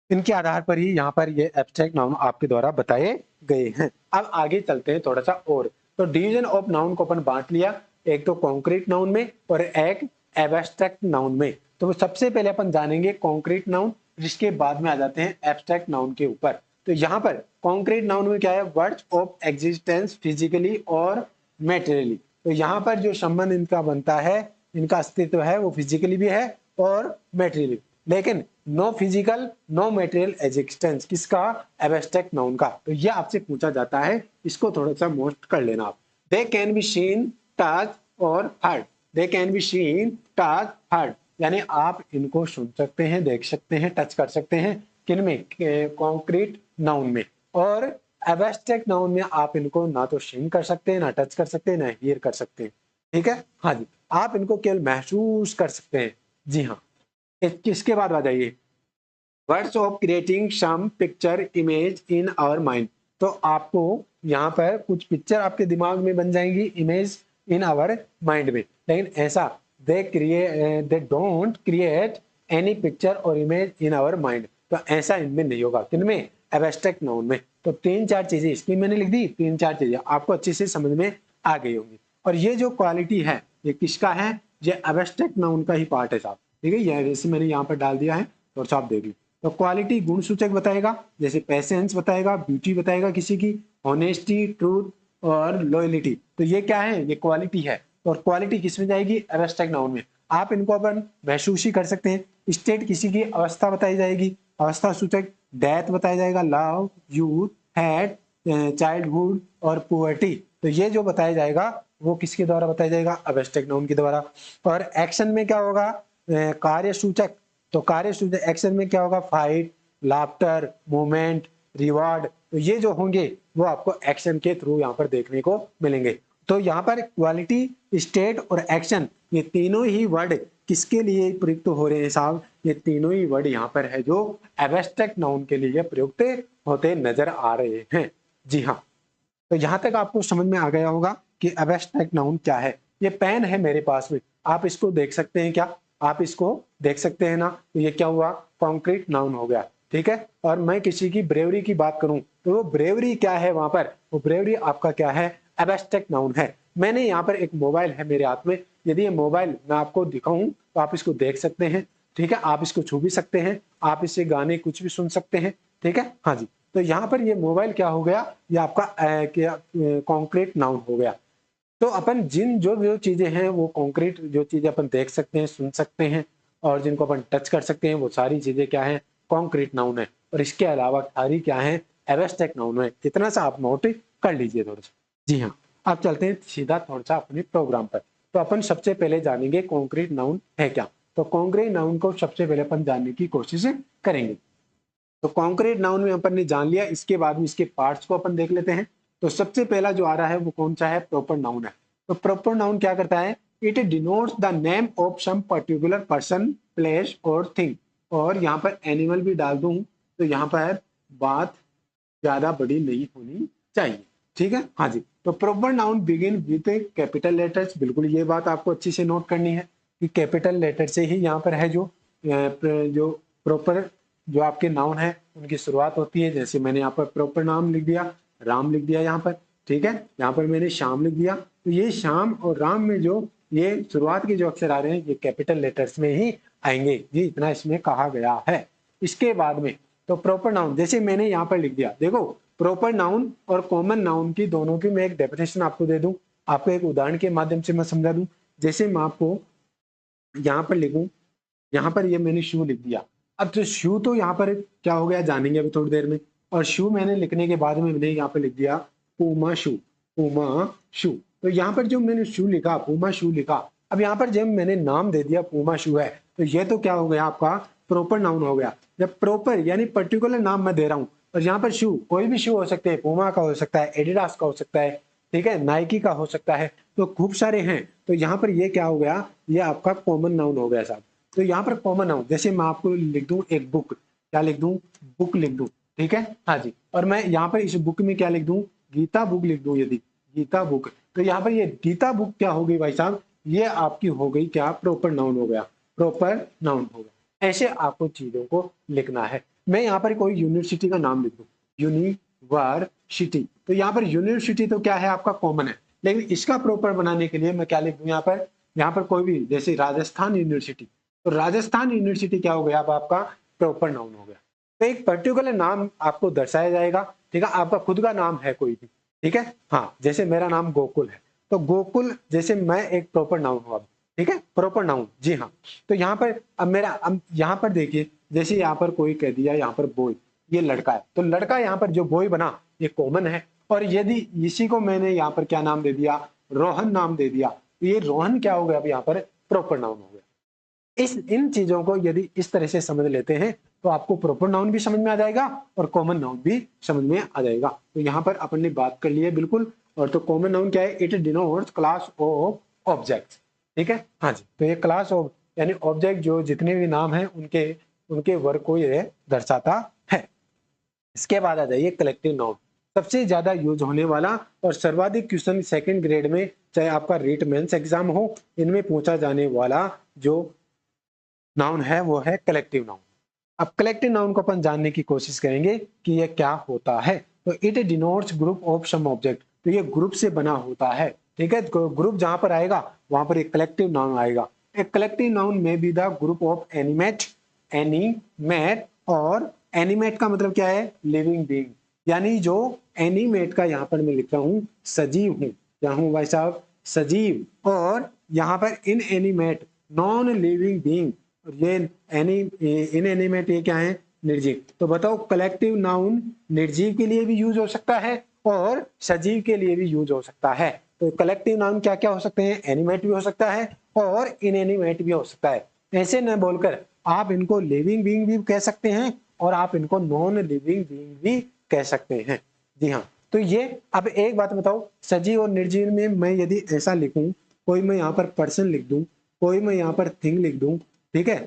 इनके आधार पर ही यहाँ पर ये एब्स्ट्रैक्ट नाउन आपके द्वारा बताए गए हैं। अब आगे चलते हैं थोड़ा सा और। तो डिवीजन ऑफ नाउन को अपन बांट लिया, एक तो कॉन्क्रीट नाउन में और एक एब्स्ट्रैक्ट नाउन में। तो सबसे पहले अपन जानेंगे कॉन्क्रीट नाउन, जिसके बाद में आ जाते हैं एब्स्ट्रैक्ट नाउन के ऊपर। तो यहाँ पर कॉन्क्रीट नाउन में क्या है? वर्ड्स ऑफ एग्जिस्टेंस फिजिकली और मेटेरियली। तो यहाँ पर जो संबंध इनका बनता है, इनका अस्तित्व है, वो फिजिकली भी है और मेटेरियली, लेकिन no physical no material existence, किसका? एब्स्ट्रैक्ट नाउन का। तो ये आपसे पूछा जाता है, इसको थोड़ा सा मोस्ट कर लेना आप। They can be seen, touch और heard. They can be seen, touch, heard, यानी आप इनको सुन सकते हैं, देख सकते हैं, टच कर सकते हैं, किनमें? कॉन्क्रीट नाउन में। और एब्स्ट्रैक्ट नाउन में आप इनको ना तो सीन कर सकते हैं, ना टच कर सकते हैं, ना हियर कर सकते हैं, ठीक है। हाँ जी, आप इनको केवल महसूस कर सकते हैं। जी हाँ, किसके बाद आ जाइए, words of creating some picture image in our mind. तो आपको यहाँ पर कुछ पिक्चर आपके दिमाग में बन जाएंगी, इमेज इन आवर माइंड में, लेकिन ऐसा they don't create any picture और इमेज इन आवर माइंड। तो ऐसा इनमें नहीं होगा, किनमें? एब्स्ट्रैक्ट नाउन में। तो तीन चार चीजें इसकी मैंने लिख दी, तीन चार चीजें आपको अच्छे से समझ में आ गई होंगी। और ये जो क्वालिटी है, ये किसका है? ये एब्स्ट्रैक्ट नाउन का ही पार्ट है साहब, ठीक है। ये जैसे मैंने यहाँ पर डाल दिया है, और साहब देख ली। तो क्वालिटी गुण सूचक बताएगा, जैसे पैसेंस बताएगा, ब्यूटी बताएगा किसी की, ऑनेस्टी, ट्रूथ और लॉयलिटी। तो ये क्या है? ये क्वालिटी है। और क्वालिटी किस में जाएगी? एब्स्ट्रैक्ट नाउन में। आप इनको अपन महसूस ही कर सकते हैं। स्टेट किसी की अवस्था बताई जाएगी, अवस्था सूचक डेथ बताया जाएगा, लव, यूथ, हैड, चाइल्डहुड और पुअर्टी। तो ये जो बताया जाएगा वो किसके द्वारा बताया जाएगा? एब्स्ट्रैक्ट नाउन के द्वारा। और एक्शन में क्या होगा? कार्य सूचक। तो कार्य सूचक एक्शन में क्या होगा? Fight, laughter, movement, reward. तो ये जो होंगे वो आपको एक्शन के थ्रू यहाँ पर देखने को मिलेंगे। तो यहाँ पर क्वालिटी, स्टेट और एक्शन, ये तीनों ही वर्ड किसके लिए प्रयुक्त हो रहे हैं साहब? ये तीनों ही वर्ड यहाँ पर है जो एब्स्ट्रैक्ट नाउन के लिए प्रयुक्त होते नजर आ रहे हैं। जी हाँ, तो यहाँ तक आपको समझ में आ गया होगा कि एब्स्ट्रैक्ट नाउन क्या है। ये पेन है मेरे पास में, आप इसको देख सकते हैं क्या? आप इसको देख सकते हैं ना? तो ये क्या हुआ? कॉन्क्रीट नाउन हो गया, ठीक है। और मैं किसी की ब्रेवरी की बात करूं तो वो ब्रेवरी क्या है वहां पर? वो ब्रेवरी आपका क्या है? एब्स्ट्रैक्ट नाउन है। मैंने यहाँ पर एक मोबाइल है मेरे हाथ में, यदि ये मोबाइल मैं आपको दिखाऊं तो आप इसको देख सकते हैं, ठीक है। आप इसको छू भी सकते हैं, आप इससे गाने कुछ भी सुन सकते हैं, ठीक है। हाँ जी, तो यहाँ पर ये मोबाइल क्या हो गया? ये आपका कॉन्क्रीट नाउन हो गया। तो अपन जिन जो जो चीजें हैं वो कॉन्क्रीट जो चीजें अपन देख सकते हैं, सुन सकते हैं और जिनको अपन टच कर सकते हैं, वो सारी चीजें क्या है? कॉन्क्रीट नाउन है। और इसके अलावा सारी क्या है? एब्स्ट्रैक्ट नाउन है। इतना सा आप नोट कर लीजिए थोड़ा सा। जी हाँ, अब चलते हैं सीधा थोड़ा सा अपने प्रोग्राम पर। तो अपन सबसे पहले जानेंगे कॉन्क्रीट नाउन है क्या। तो कॉन्क्रीट नाउन को सबसे पहले अपन जानने की कोशिश करेंगे। तो कॉन्क्रीट नाउन में अपन ने जान लिया, इसके बाद में इसके पार्ट्स को अपन देख लेते हैं। तो सबसे पहला जो आ रहा है वो कौन सा है? प्रॉपर नाउन है। तो प्रॉपर नाउन क्या करता है? It denotes the name of some particular person, place और थिंग। और यहाँ पर एनिमल भी डाल दूं तो यहाँ पर बात ज्यादा बड़ी नहीं होनी चाहिए, ठीक है। हाँ जी, तो proper noun begin with capital letters. बिल्कुल ये बात आपको अच्छी से नोट करनी है कि कैपिटल लेटर से ही यहाँ पर है जो प्रॉपर जो आपके नाउन है उनकी शुरुआत होती है। जैसे मैंने यहाँ पर प्रॉपर नाम लिख दिया, राम लिख दिया यहाँ पर, ठीक है। यहाँ पर मैंने श्याम लिख दिया, तो ये श्याम और राम में जो ये शुरुआत के जो अक्षर आ रहे हैं ये कैपिटल लेटर्स में ही आएंगे, ये इतना इसमें कहा गया है। इसके बाद में तो प्रॉपर नाउन, जैसे मैंने यहाँ पर लिख दिया, देखो प्रॉपर नाउन और कॉमन नाउन की दोनों की मैं एक डेफिनेशन आपको दे दूं, आपको एक उदाहरण के माध्यम से मैं समझा दूं। जैसे मैं आपको यहाँ पर लिखूं, यहाँ पर ये मैंने शू लिख दिया, अब तो शू तो यहाँ पर क्या हो गया जानेंगे अभी थोड़ी देर में। और शू मैंने लिखने के बाद में मैंने यहाँ पे लिख दिया पूमा शू, पूमा शू। तो यहाँ पर जो मैंने शू लिखा, पूमा शू लिखा, अब यहाँ पर जब मैंने नाम दे दिया पूमा शू है, तो ये तो क्या हो गया आपका प्रॉपर नाउन हो गया। जब प्रॉपर यानी पर्टिकुलर नाम मैं दे रहा हूँ, और यहाँ पर शू कोई भी शू हो सकते हैं, पूमा का हो सकता है, एडिडास का हो सकता है, ठीक है, नाइकी का हो सकता है, तो खूब सारे हैं। तो यहाँ पर ये क्या हो गया, ये आपका कॉमन नाउन हो गया साहब। तो यहाँ पर कॉमन नाउन, जैसे मैं आपको लिख दूं एक बुक, क्या लिख दूं, बुक लिख दूं, ठीक है, हाँ जी। और मैं यहाँ पर इस बुक में क्या लिख दूं, गीता बुक लिख दूं, यदि गीता बुक, तो यहाँ पर ये गीता बुक क्या हो गई भाई साहब, ये आपकी हो गई क्या, प्रॉपर नाउन हो गया, प्रॉपर नाउन हो गया। ऐसे आपको चीजों को लिखना है। मैं यहाँ पर कोई यूनिवर्सिटी का नाम लिख दूं, यूनिवर्सिटी, तो यहाँ पर यूनिवर्सिटी तो क्या है आपका कॉमन है, लेकिन इसका प्रॉपर बनाने के लिए मैं क्या लिख दूं यहाँ पर कोई भी, जैसे राजस्थान यूनिवर्सिटी, तो राजस्थान यूनिवर्सिटी क्या हो गया, अब आपका प्रॉपर नाउन हो गया। तो एक पर्टिकुलर नाम आपको दर्शाया जाएगा, ठीक है, आपका खुद का नाम है कोई भी, ठीक है, हाँ, जैसे मेरा नाम गोकुल है, तो गोकुल जैसे मैं एक प्रॉपर नाउन हुआ, ठीक है, प्रॉपर नाउन, जी हाँ। तो यहाँ पर अब मेरा, अब यहाँ पर देखिए, जैसे यहाँ पर कोई कह दिया यहाँ पर बॉय, ये लड़का है, तो लड़का यहाँ पर जो बॉय बना ये कॉमन है। और यदि इसी को मैंने यहाँ पर क्या नाम दे दिया, रोहन नाम दे दिया, तो ये रोहन क्या हो गया, अब यहाँ पर प्रॉपर नाउन हो गया। इस इन चीजों को यदि इस तरह से समझ लेते हैं तो आपको प्रॉपर नाउन भी समझ में आ जाएगा और कॉमन नाउन भी समझ में आ जाएगा। तो यहाँ पर अपन ने बात कर ली है बिल्कुल। और तो कॉमन नाउन क्या है, it denotes class of objects, ठीक है, हाँ जी। तो ये क्लास ऑफ यानी ऑब्जेक्ट, जो जितने भी नाम हैं उनके उनके वर्ग को ये दर्शाता है। इसके बाद आ जाइए कलेक्टिव नाउन, सबसे ज्यादा यूज होने वाला और सर्वाधिक क्वेश्चन सेकंड ग्रेड में, चाहे आपका रीट मेंस एग्जाम हो, इनमें पूछा जाने वाला जो नाउन है वो है कलेक्टिव नाउन। अब कलेक्टिव नाउन को अपन जानने की कोशिश करेंगे कि ये क्या होता है। तो it denotes group of some object, तो ये ग्रुप से बना होता है, ठीक है। ग्रुप जहां पर आएगा वहां पर एक कलेक्टिव नाउन आएगा। एक कलेक्टिव नाउन में be the group of animate, animate, और एनिमेट का मतलब क्या है, लिविंग बीइंग, यानी जो एनिमेट का यहाँ पर मैं लिख रहा हूँ सजीव हूँ, क्या हूँ भाई साहब, सजीव। और यहाँ पर इन एनिमेट, नॉन लिविंग बीइंग, और ये इन एनिमेट ये क्या है, निर्जीव। तो बताओ कलेक्टिव नाउन निर्जीव के लिए भी यूज हो सकता है और सजीव के लिए भी यूज हो सकता है। तो कलेक्टिव नाउन क्या क्या हो सकते हैं, एनिमेट भी हो सकता है और इनएनिमेट भी हो सकता है। ऐसे न बोलकर आप इनको लिविंग बीइंग भी कह सकते हैं और आप इनको नॉन लिविंग बीइंग भी कह सकते हैं, जी हाँ। तो ये, अब एक बात बताओ, सजीव और निर्जीव में मैं यदि ऐसा लिखूं, कोई मैं यहाँ पर पर्सन लिख दूं, कोई मैं यहाँ पर थिंग लिख दूं, ठीक है,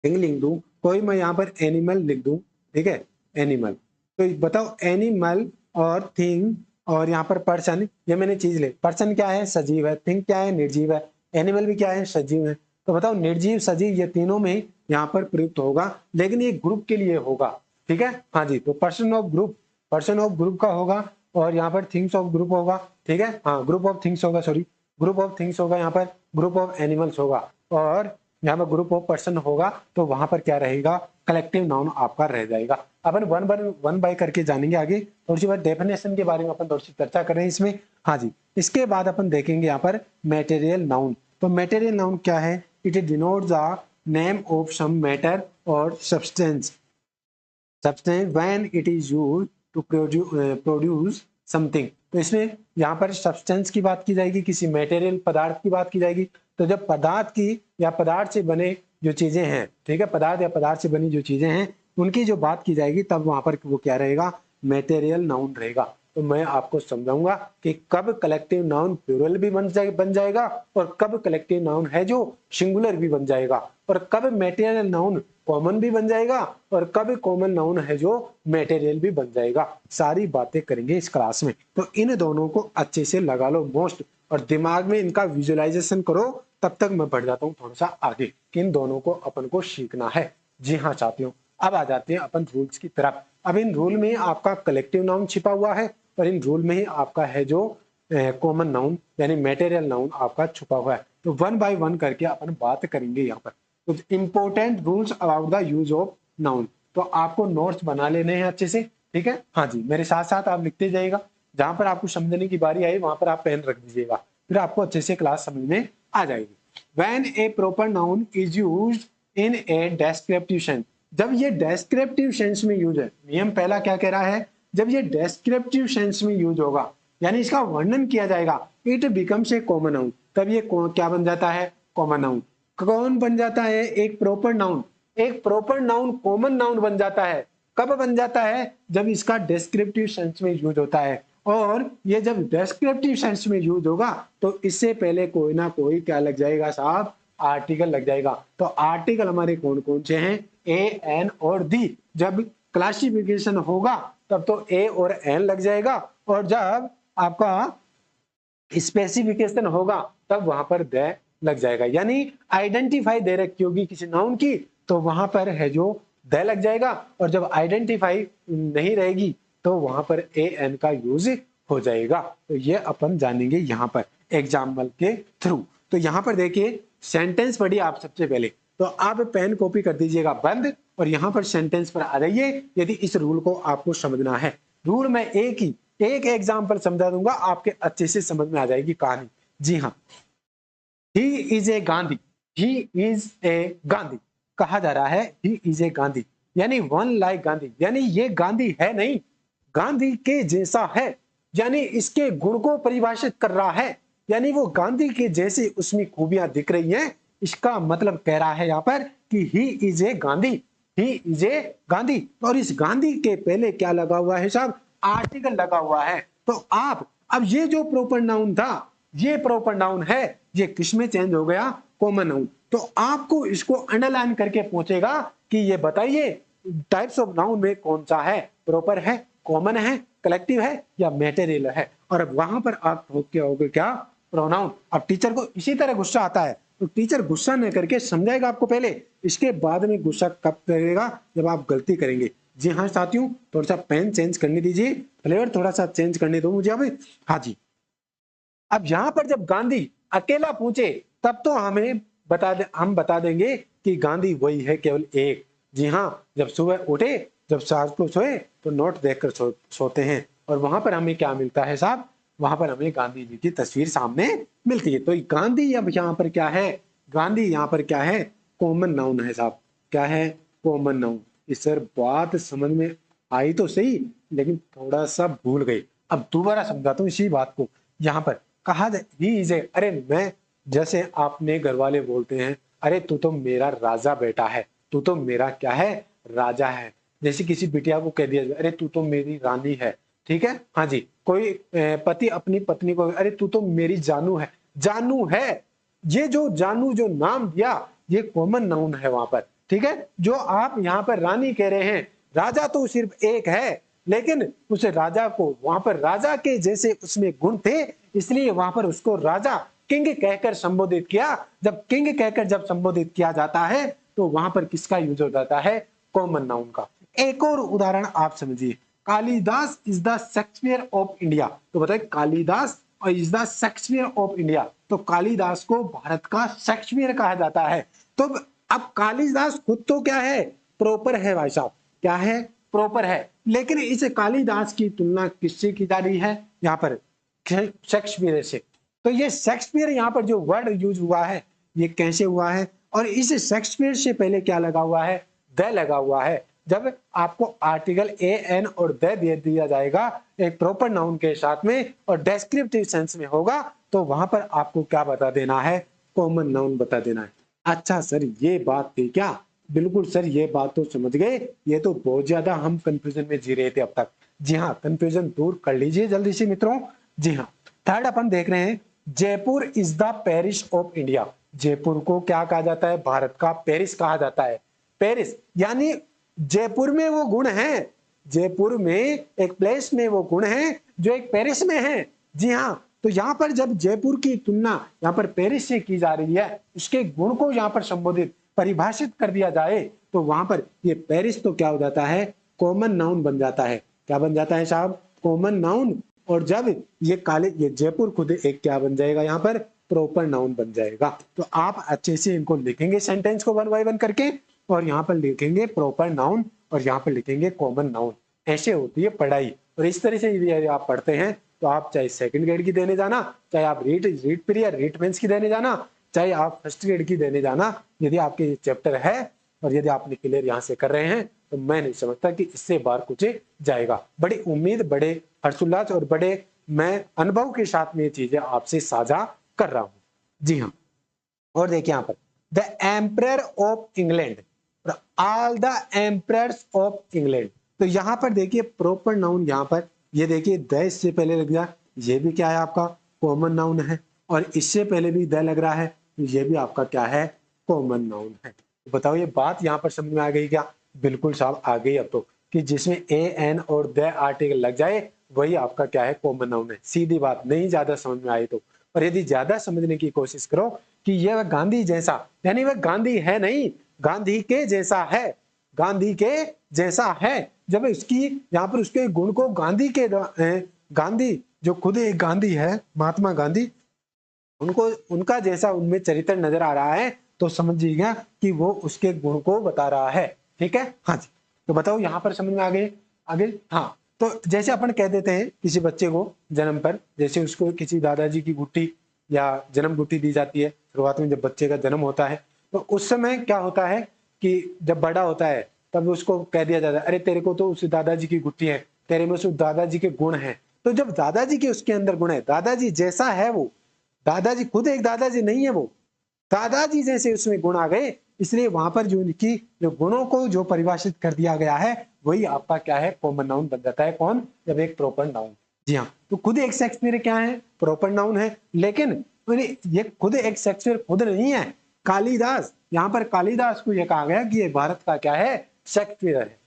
थिंग लिख दूं, कोई मैं यहाँ पर एनिमल लिख दूं, ठीक है, एनिमल। तो बताओ एनिमल और थिंग और यहाँ पर पर्सन, ये मैंने चीज ले, पर्सन क्या है, सजीव है, थिंग क्या है, निर्जीव है, एनिमल भी क्या है, सजीव है। तो बताओ निर्जीव सजीव ये तीनों में यहाँ पर प्रयुक्त होगा, लेकिन ये ग्रुप के लिए होगा, ठीक है, हाँ जी। तो person of group, person of group का होगा, और यहाँ पर थिंग्स ऑफ ग्रुप होगा, ठीक है, हाँ, ग्रुप ऑफ थिंग्स होगा, सॉरी, ग्रुप ऑफ थिंग्स होगा, यहाँ पर ग्रुप ऑफ एनिमल्स होगा, और यहाँ पर ग्रुप ऑफ पर्सन होगा। तो वहां पर क्या रहेगा, कलेक्टिव नाउन आपका रह जाएगा। अपन वन बाय करके जानेंगे आगे, थोड़ी सी बात डेफिनेशन के बारे में अपन थोड़ी सी चर्चा करें इसमें, हाँ जी। इसके बाद अपन देखेंगे यहाँ पर मेटेरियल नाउन। तो मेटेरियल नाउन क्या है, it denotes the name of some matter और substance, substance when it is used to produce something. तो इसमें यहाँ पर सब्सटेंस की बात की जाएगी, किसी मटेरियल पदार्थ की बात की जाएगी। तो जब पदार्थ की या पदार्थ से बने जो चीजें हैं, ठीक है, पदार्थ या पदार्थ से बनी जो चीजें हैं उनकी जो बात की जाएगी, तब वहां पर वो क्या रहेगा, मेटेरियल नाउन रहेगा। तो मैं आपको समझाऊंगा कि कब कलेक्टिव नाउन प्लूरल भी बन जाएगा और कब कलेक्टिव नाउन है जो सिंगुलर भी बन जाएगा, और कब मेटेरियल नाउन कॉमन भी बन जाएगा और कब कॉमन नाउन है जो मेटेरियल भी बन जाएगा। सारी बातें करेंगे इस क्लास में। तो इन दोनों को अच्छे से लगा लो मोस्ट, और दिमाग में इनका विजुअलाइजेशन करो। तब तक मैं बढ़ जाता हूँ थोड़ा सा आगे कि इन दोनों को अपन को सीखना है। जी हाँ साथियों, अब आ जाते हैं अपन रूल्स की तरफ। अब इन रूल में आपका कलेक्टिव नाउन छिपा हुआ है और इन रूल में ही आपका है जो कॉमन नाउन यानी मेटेरियल नाउन आपका छुपा हुआ है। तो वन बाय वन करके अपन बात करेंगे यहाँ पर। तो important rules about the use of noun, तो आपको नोट्स बना लेने हैं अच्छे से, ठीक है, हाँ जी। मेरे साथ साथ आप लिखते जाइएगा, जहां पर आपको समझने की बारी आई वहां पर आप पेन रख दीजिएगा, फिर आपको अच्छे से क्लास समझ में आ जाएगी। When A proper noun is used in A descriptive sense. जब ये डेस्क्रिप्टिव सेंस में यूज है, नियम पहला क्या कह रहा है, जब ये डेस्क्रिप्टिव सेंस में यूज होगा यानी इसका वर्णन किया जाएगा, it becomes a common noun. तब ये क्या बन जाता है, कॉमन नाउन। कौन बन जाता है, एक प्रॉपर नाउन। एक प्रॉपर नाउन कॉमन नाउन बन जाता है। कब बन जाता है, जब इसका डेस्क्रिप्टिव सेंस में यूज होता है। और ये जब डेस्क्रिप्टिव सेंस में यूज होगा तो इससे पहले कोई ना कोई क्या लग जाएगा साहब, आर्टिकल लग जाएगा। तो आर्टिकल हमारे कौन कौन से हैं, ए, एन और दी। जब क्लासिफिकेशन होगा तब तो ए और एन लग जाएगा, और जब आपका स्पेसिफिकेशन होगा तब वहां पर द लग जाएगा। यानी आइडेंटिफाई दे रखी होगी किसी नाउन की तो वहां पर है जो द लग जाएगा, और जब आइडेंटिफाई नहीं रहेगी तो वहां पर ए एन का यूज हो जाएगा। तो ये अपन जानेंगे यहाँ पर एग्जाम्पल के थ्रू। तो यहाँ पर देखिए सेंटेंस पढ़िए आप सबसे पहले, तो आप पेन कॉपी कर दीजिएगा बंद और यहाँ पर सेंटेंस पर आ जाइए यदि इस रूल को आपको समझना है। रूल में एक एग्जाम्पल समझा दूंगा, आपके अच्छे से समझ में आ जाएगी कहानी। जी हाँ, he is a Gandhi, he is a Gandhi कहा जा रहा है, ही इज ए गांधी यानी वन लाइक गांधी, यानी ये गांधी है नहीं, गांधी के जैसा है, यानी इसके गुण को परिभाषित कर रहा है, यानी वो गांधी के जैसे उसमें खूबियां दिख रही हैं। इसका मतलब कह रहा है यहाँ पर कि he is a Gandhi, he is a Gandhi. और इस गांधी के पहले क्या लगा हुआ है साहब, आर्टिकल लगा हुआ है। तो आप अब ये जो प्रॉपर नाउन था, ये प्रॉपर नाउन है, ये किस में चेंज हो गया, कॉमन नाउन। तो आपको इसको अंडरलाइन करके पूछेगा कि ये बताइए टाइप्स ऑफ नाउन में कौन सा है, प्रॉपर है, कॉमन है, कलेक्टिव है या मैटेरियल है। और अब वहां पर आप क्या होगे, क्या प्रोनाउन। अब टीचर को इसी तरह गुस्सा आता है तो टीचर गुस्सा न करके समझाएगा आपको पहले, इसके बाद में गुस्सा कब करेगा, जब आप गलती करेंगे। जी हाँ साथियों, थोड़ा सा पेन चेंज करने दीजिए, फ्लेवर थोड़ा सा चेंज करने दो मुझे अब। हाँ जी, अब यहां पर जब गांधी अकेला पूछे तब तो हम बता देंगे कि गांधी वही है, केवल एक। जी हाँ, जब सुबह उठे, जब सास को सोए तो नोट देखकर सोते हैं, और वहां पर हमें क्या मिलता है साहब, वहां पर हमें गांधी जी की तस्वीर सामने मिलती है। तो गांधी अब यहाँ पर क्या है, गांधी यहाँ पर क्या है, कॉमन नाउन है साहब। क्या है, कॉमन नाउन। इस सर बात समझ में आई तो सही, लेकिन थोड़ा सा भूल गई। अब दोबारा समझाता हूँ इसी बात को। यहाँ पर कहा ही इज ए, अरे मैं, जैसे आपने घर वाले बोलते हैं, अरे तू तो मेरा राजा बेटा है, तू तो मेरा क्या है, राजा है। जैसे किसी बिटिया को कह दिया, अरे तू तो मेरी रानी है, ठीक है। हाँ जी, कोई पति अपनी पत्नी को, अरे तू तो मेरी जानू है, जानू है। ये जो जानू जो नाम दिया, ये कॉमन नाउन है वहां पर, ठीक है। जो आप यहाँ पर रानी कह रहे हैं, राजा तो सिर्फ एक है, लेकिन उस राजा को वहां पर राजा के जैसे उसमें गुण थे, इसलिए वहां पर उसको राजा, किंग कहकर संबोधित किया। जब किंग कहकर जब संबोधित किया जाता है तो वहां पर किसका यूज हो जाता है, कॉमन नाउन का। एक और उदाहरण आप समझिए, Kalidas is the Shakespeare of India. तो बताए कालिदास और is the Shakespeare of India, तो कालिदास को भारत का शेक्सपियर कहा जाता है। तो अब कालिदास खुद तो क्या है, प्रॉपर है भाई साहब, क्या है, प्रॉपर है। लेकिन इस कालिदास की तुलना किससे की जा रही है, यहाँ पर शेक्सपियर से। तो ये शेक्सपियर यहाँ पर जो वर्ड यूज हुआ है, ये कैसे हुआ है, और इस शेक्सपियर से पहले क्या लगा हुआ है, द लगा हुआ है। जब आपको आर्टिकल ए एन और द दे दिया जाएगा एक प्रॉपर नाउन के साथ में और डेस्क्रिप्टिव सेंस में होगा, तो वहां पर आपको क्या बता देना है, कॉमन नाउन बता देना है। अच्छा सर ये बात थी क्या, बिल्कुल सर ये बात तो समझ गए। ये तो बहुत ज्यादा हम कंफ्यूजन में जी रहे थे अब तक। जी हाँ, कंफ्यूजन दूर कर लीजिए जल्दी से मित्रों। जी हाँ, थर्ड अपन देख रहे हैं, Jaipur is the Paris of India. Jaipur को क्या कहा जाता है, भारत का पेरिस कहा जाता है। पेरिस यानी जयपुर में वो गुण है, जयपुर में एक प्लेस में वो गुण है जो एक पेरिस में है। जी हाँ, तो यहाँ पर जब जयपुर की तुलना यहाँ पर पेरिस से की जा रही है, उसके गुण को यहाँ पर संबोधित परिभाषित कर दिया जाए, तो वहां पर ये पेरिस तो क्या हो जाता है, कॉमन नाउन बन जाता है। क्या बन जाता है साहब, कॉमन नाउन। और जब ये जयपुर खुद एक क्या बन जाएगा, यहाँ पर प्रॉपर नाउन बन जाएगा। तो आप अच्छे से इनको लिखेंगे सेंटेंस को वन बाय वन करके, और यहाँ पर लिखेंगे प्रॉपर नाउन और यहाँ पर लिखेंगे कॉमन नाउन। ऐसे होती है पढ़ाई। और इस तरह से यदि आप पढ़ते हैं तो आप चाहे सेकंड ग्रेड की देने जाना, चाहे आप रीट पीरियड रीट मेंस की देने जाना, चाहे आप फर्स्ट ग्रेड की देने जाना, यदि आपके ये चैप्टर है और यदि आपने क्लियर यहाँ से कर रहे हैं तो मैं नहीं समझता कि इससे बाहर कुछ जाएगा। बड़ी उम्मीद, बड़े हर्षोल्लास और बड़े मैं अनुभव के साथ में ये चीजें आपसे साझा कर रहा हूँ। जी हाँ, और देखिए यहाँ पर the emperor of England, all the emperors of England. तो यहाँ पर देखिए प्रॉपर नाउन, यहाँ पर ये देखिए द इससे पहले लग गया, ये भी क्या है आपका कॉमन नाउन है, और इससे पहले भी द लग रहा है, ये भी आपका क्या है कॉमन नाउन है। तो बताओ ये बात यहाँ पर समझ में आ गई क्या? बिल्कुल साहब आ गई अब तो, कि जिसमें ए एन और द आर्टिकल लग जाए वही आपका क्या है कॉमन नाउन है। सीधी बात, नहीं ज्यादा समझ में आई तो। और यदि ज्यादा समझने की कोशिश करो कि यह गांधी जैसा, यानी वह गांधी है नहीं, गांधी के जैसा है, गांधी के जैसा है। जब इसकी यहाँ पर उसके गुण को गांधी के, गांधी जो खुद एक गांधी है, महात्मा गांधी, उनको उनका जैसा उनमें चरित्र नजर आ रहा है, तो समझिएगा कि वो उसके गुण को बता रहा है। ठीक है, हाँ जी। तो बताओ यहाँ पर समझ में आ गए? आगे हाँ, तो जैसे अपन कह देते हैं किसी बच्चे को जन्म पर, जैसे उसको किसी दादाजी की गुट्टी या जन्म गुट्टी दी जाती है शुरुआत में, जब बच्चे का जन्म होता है, तो उस समय क्या होता है कि जब बड़ा होता है तब उसको कह दिया जाता है, अरे तेरे को तो उस दादाजी की गुट्टी है, तेरे में उस दादाजी के गुण हैं। तो जब दादाजी के उसके अंदर गुण है, दादाजी जैसा है वो, दादाजी खुद एक दादाजी नहीं है, वो दादाजी जैसे उसमें गुण आ गए, इसलिए वहां पर जो उनकी जो गुणों को जो परिभाषित कर दिया गया है वही आपका क्या है कॉमन नाउन बन जाता है। कौन? जब एक प्रॉपर नाउन। जी हाँ, तो खुद एक शेक्सपियर क्या है? प्रॉपर नाउन है। लेकिन ये खुद एक शेक्सपियर खुद नहीं है, कालिदास, यहाँ पर कालिदास को यह कहा गया कि ये भारत का क्या है शेक्सपियर है।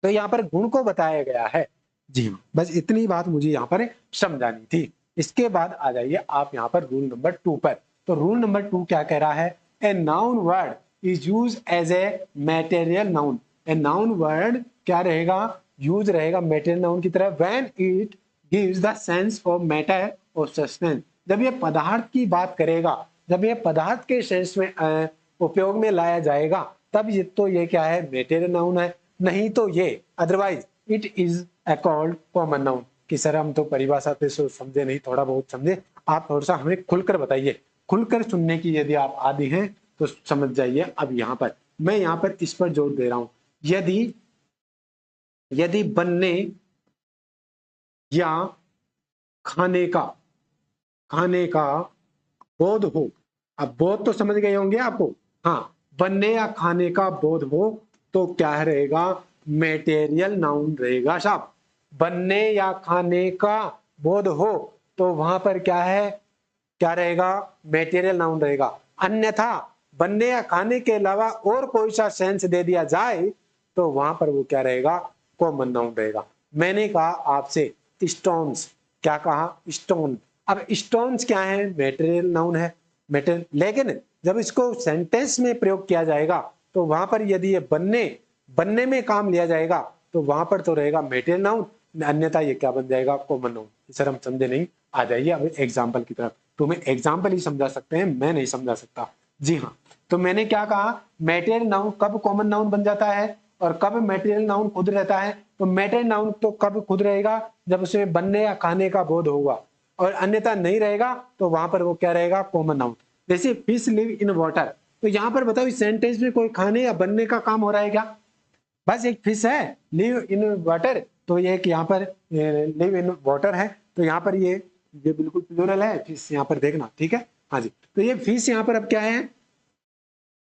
तो यहाँ पर गुण को बताया गया है। जी हाँ, बस इतनी बात मुझे यहाँ पर समझानी थी। इसके बाद आ जाइए आप यहाँ पर रूल नंबर 2 पर। तो रूल नंबर 2 क्या कह रहा है? A noun word is use as a material noun. A noun word क्या रहेगा? यूज रहेगा मैटेरियल नाउन की तरह when it gives the sense of matter और सब्सटेंस। जब ये पदार्थ की बात करेगा, जब ये पदार्थ के सेंस में उपयोग में लाया जाएगा, तब ये तो ये क्या है मैटेरियल नाउन है, नहीं तो ये otherwise it is called common noun. कि सर हम तो परिभाषा पे समझे नहीं, थोड़ा बहुत समझे, आप थोड़ा सा हमें खुलकर बताइए। खुलकर सुनने की यदि आप आदि हैं तो समझ जाइए। अब यहाँ पर मैं यहाँ पर इस पर जोर दे रहा हूं, यदि यदि बनने या खाने का बोध हो, अब बोध तो समझ गए होंगे आपको, हाँ, बनने या खाने का बोध हो तो क्या रहेगा? मेटेरियल नाउन रहेगा साहब। बनने या खाने का बोध हो तो वहां पर क्या है, क्या रहेगा? मेटेरियल नाउन रहेगा। अन्यथा बनने या खाने के अलावा और कोई सा सेंस दे दिया जाए तो वहां पर वो क्या रहेगा? कॉमन नाउन रहेगा। मैंने कहा आपसे स्टोन्स, क्या कहा? स्टोन। अब स्टोन्स क्या है? मेटेरियल नाउन है, मेटेरियल। लेकिन जब इसको सेंटेंस में प्रयोग किया जाएगा तो वहां पर यदि ये बनने में काम लिया जाएगा तो वहां पर तो रहेगा मेटेरियल नाउन, अन्यथा ये क्या बन जाएगा? Common noun. सर हम समझे नहीं, आ जाइए अब एग्जाम्पल की तरफ। तुम्हें एग्जाम्पल ही समझा सकते हैं, मैं नहीं समझा सकता। जी हाँ, तो मैंने क्या कहा, मेटेरियल नाउन कब कॉमन नाउन बन जाता है और कब मेटेरियल नाउन खुद रहता है? तो मेटेरियल नाउन तो कब खुद रहेगा? जब उसमें बनने या खाने का बोध होगा, और अन्यथा नहीं रहेगा तो वहां पर वो क्या रहेगा? Common noun. जैसे फिश लिव इन वाटर, तो यहाँ पर बताओ इस सेंटेंस में कोई खाने या बनने का काम हो रहा है क्या? बस एक फिश है, लिव इन वाटर, तो ये एक यहाँ पर लिव इन वाटर है, तो यहाँ पर ये बिल्कुल प्लूरल है फिश, यहाँ पर देखना, ठीक है। हाँ जी, तो ये फिश यहाँ पर अब क्या है?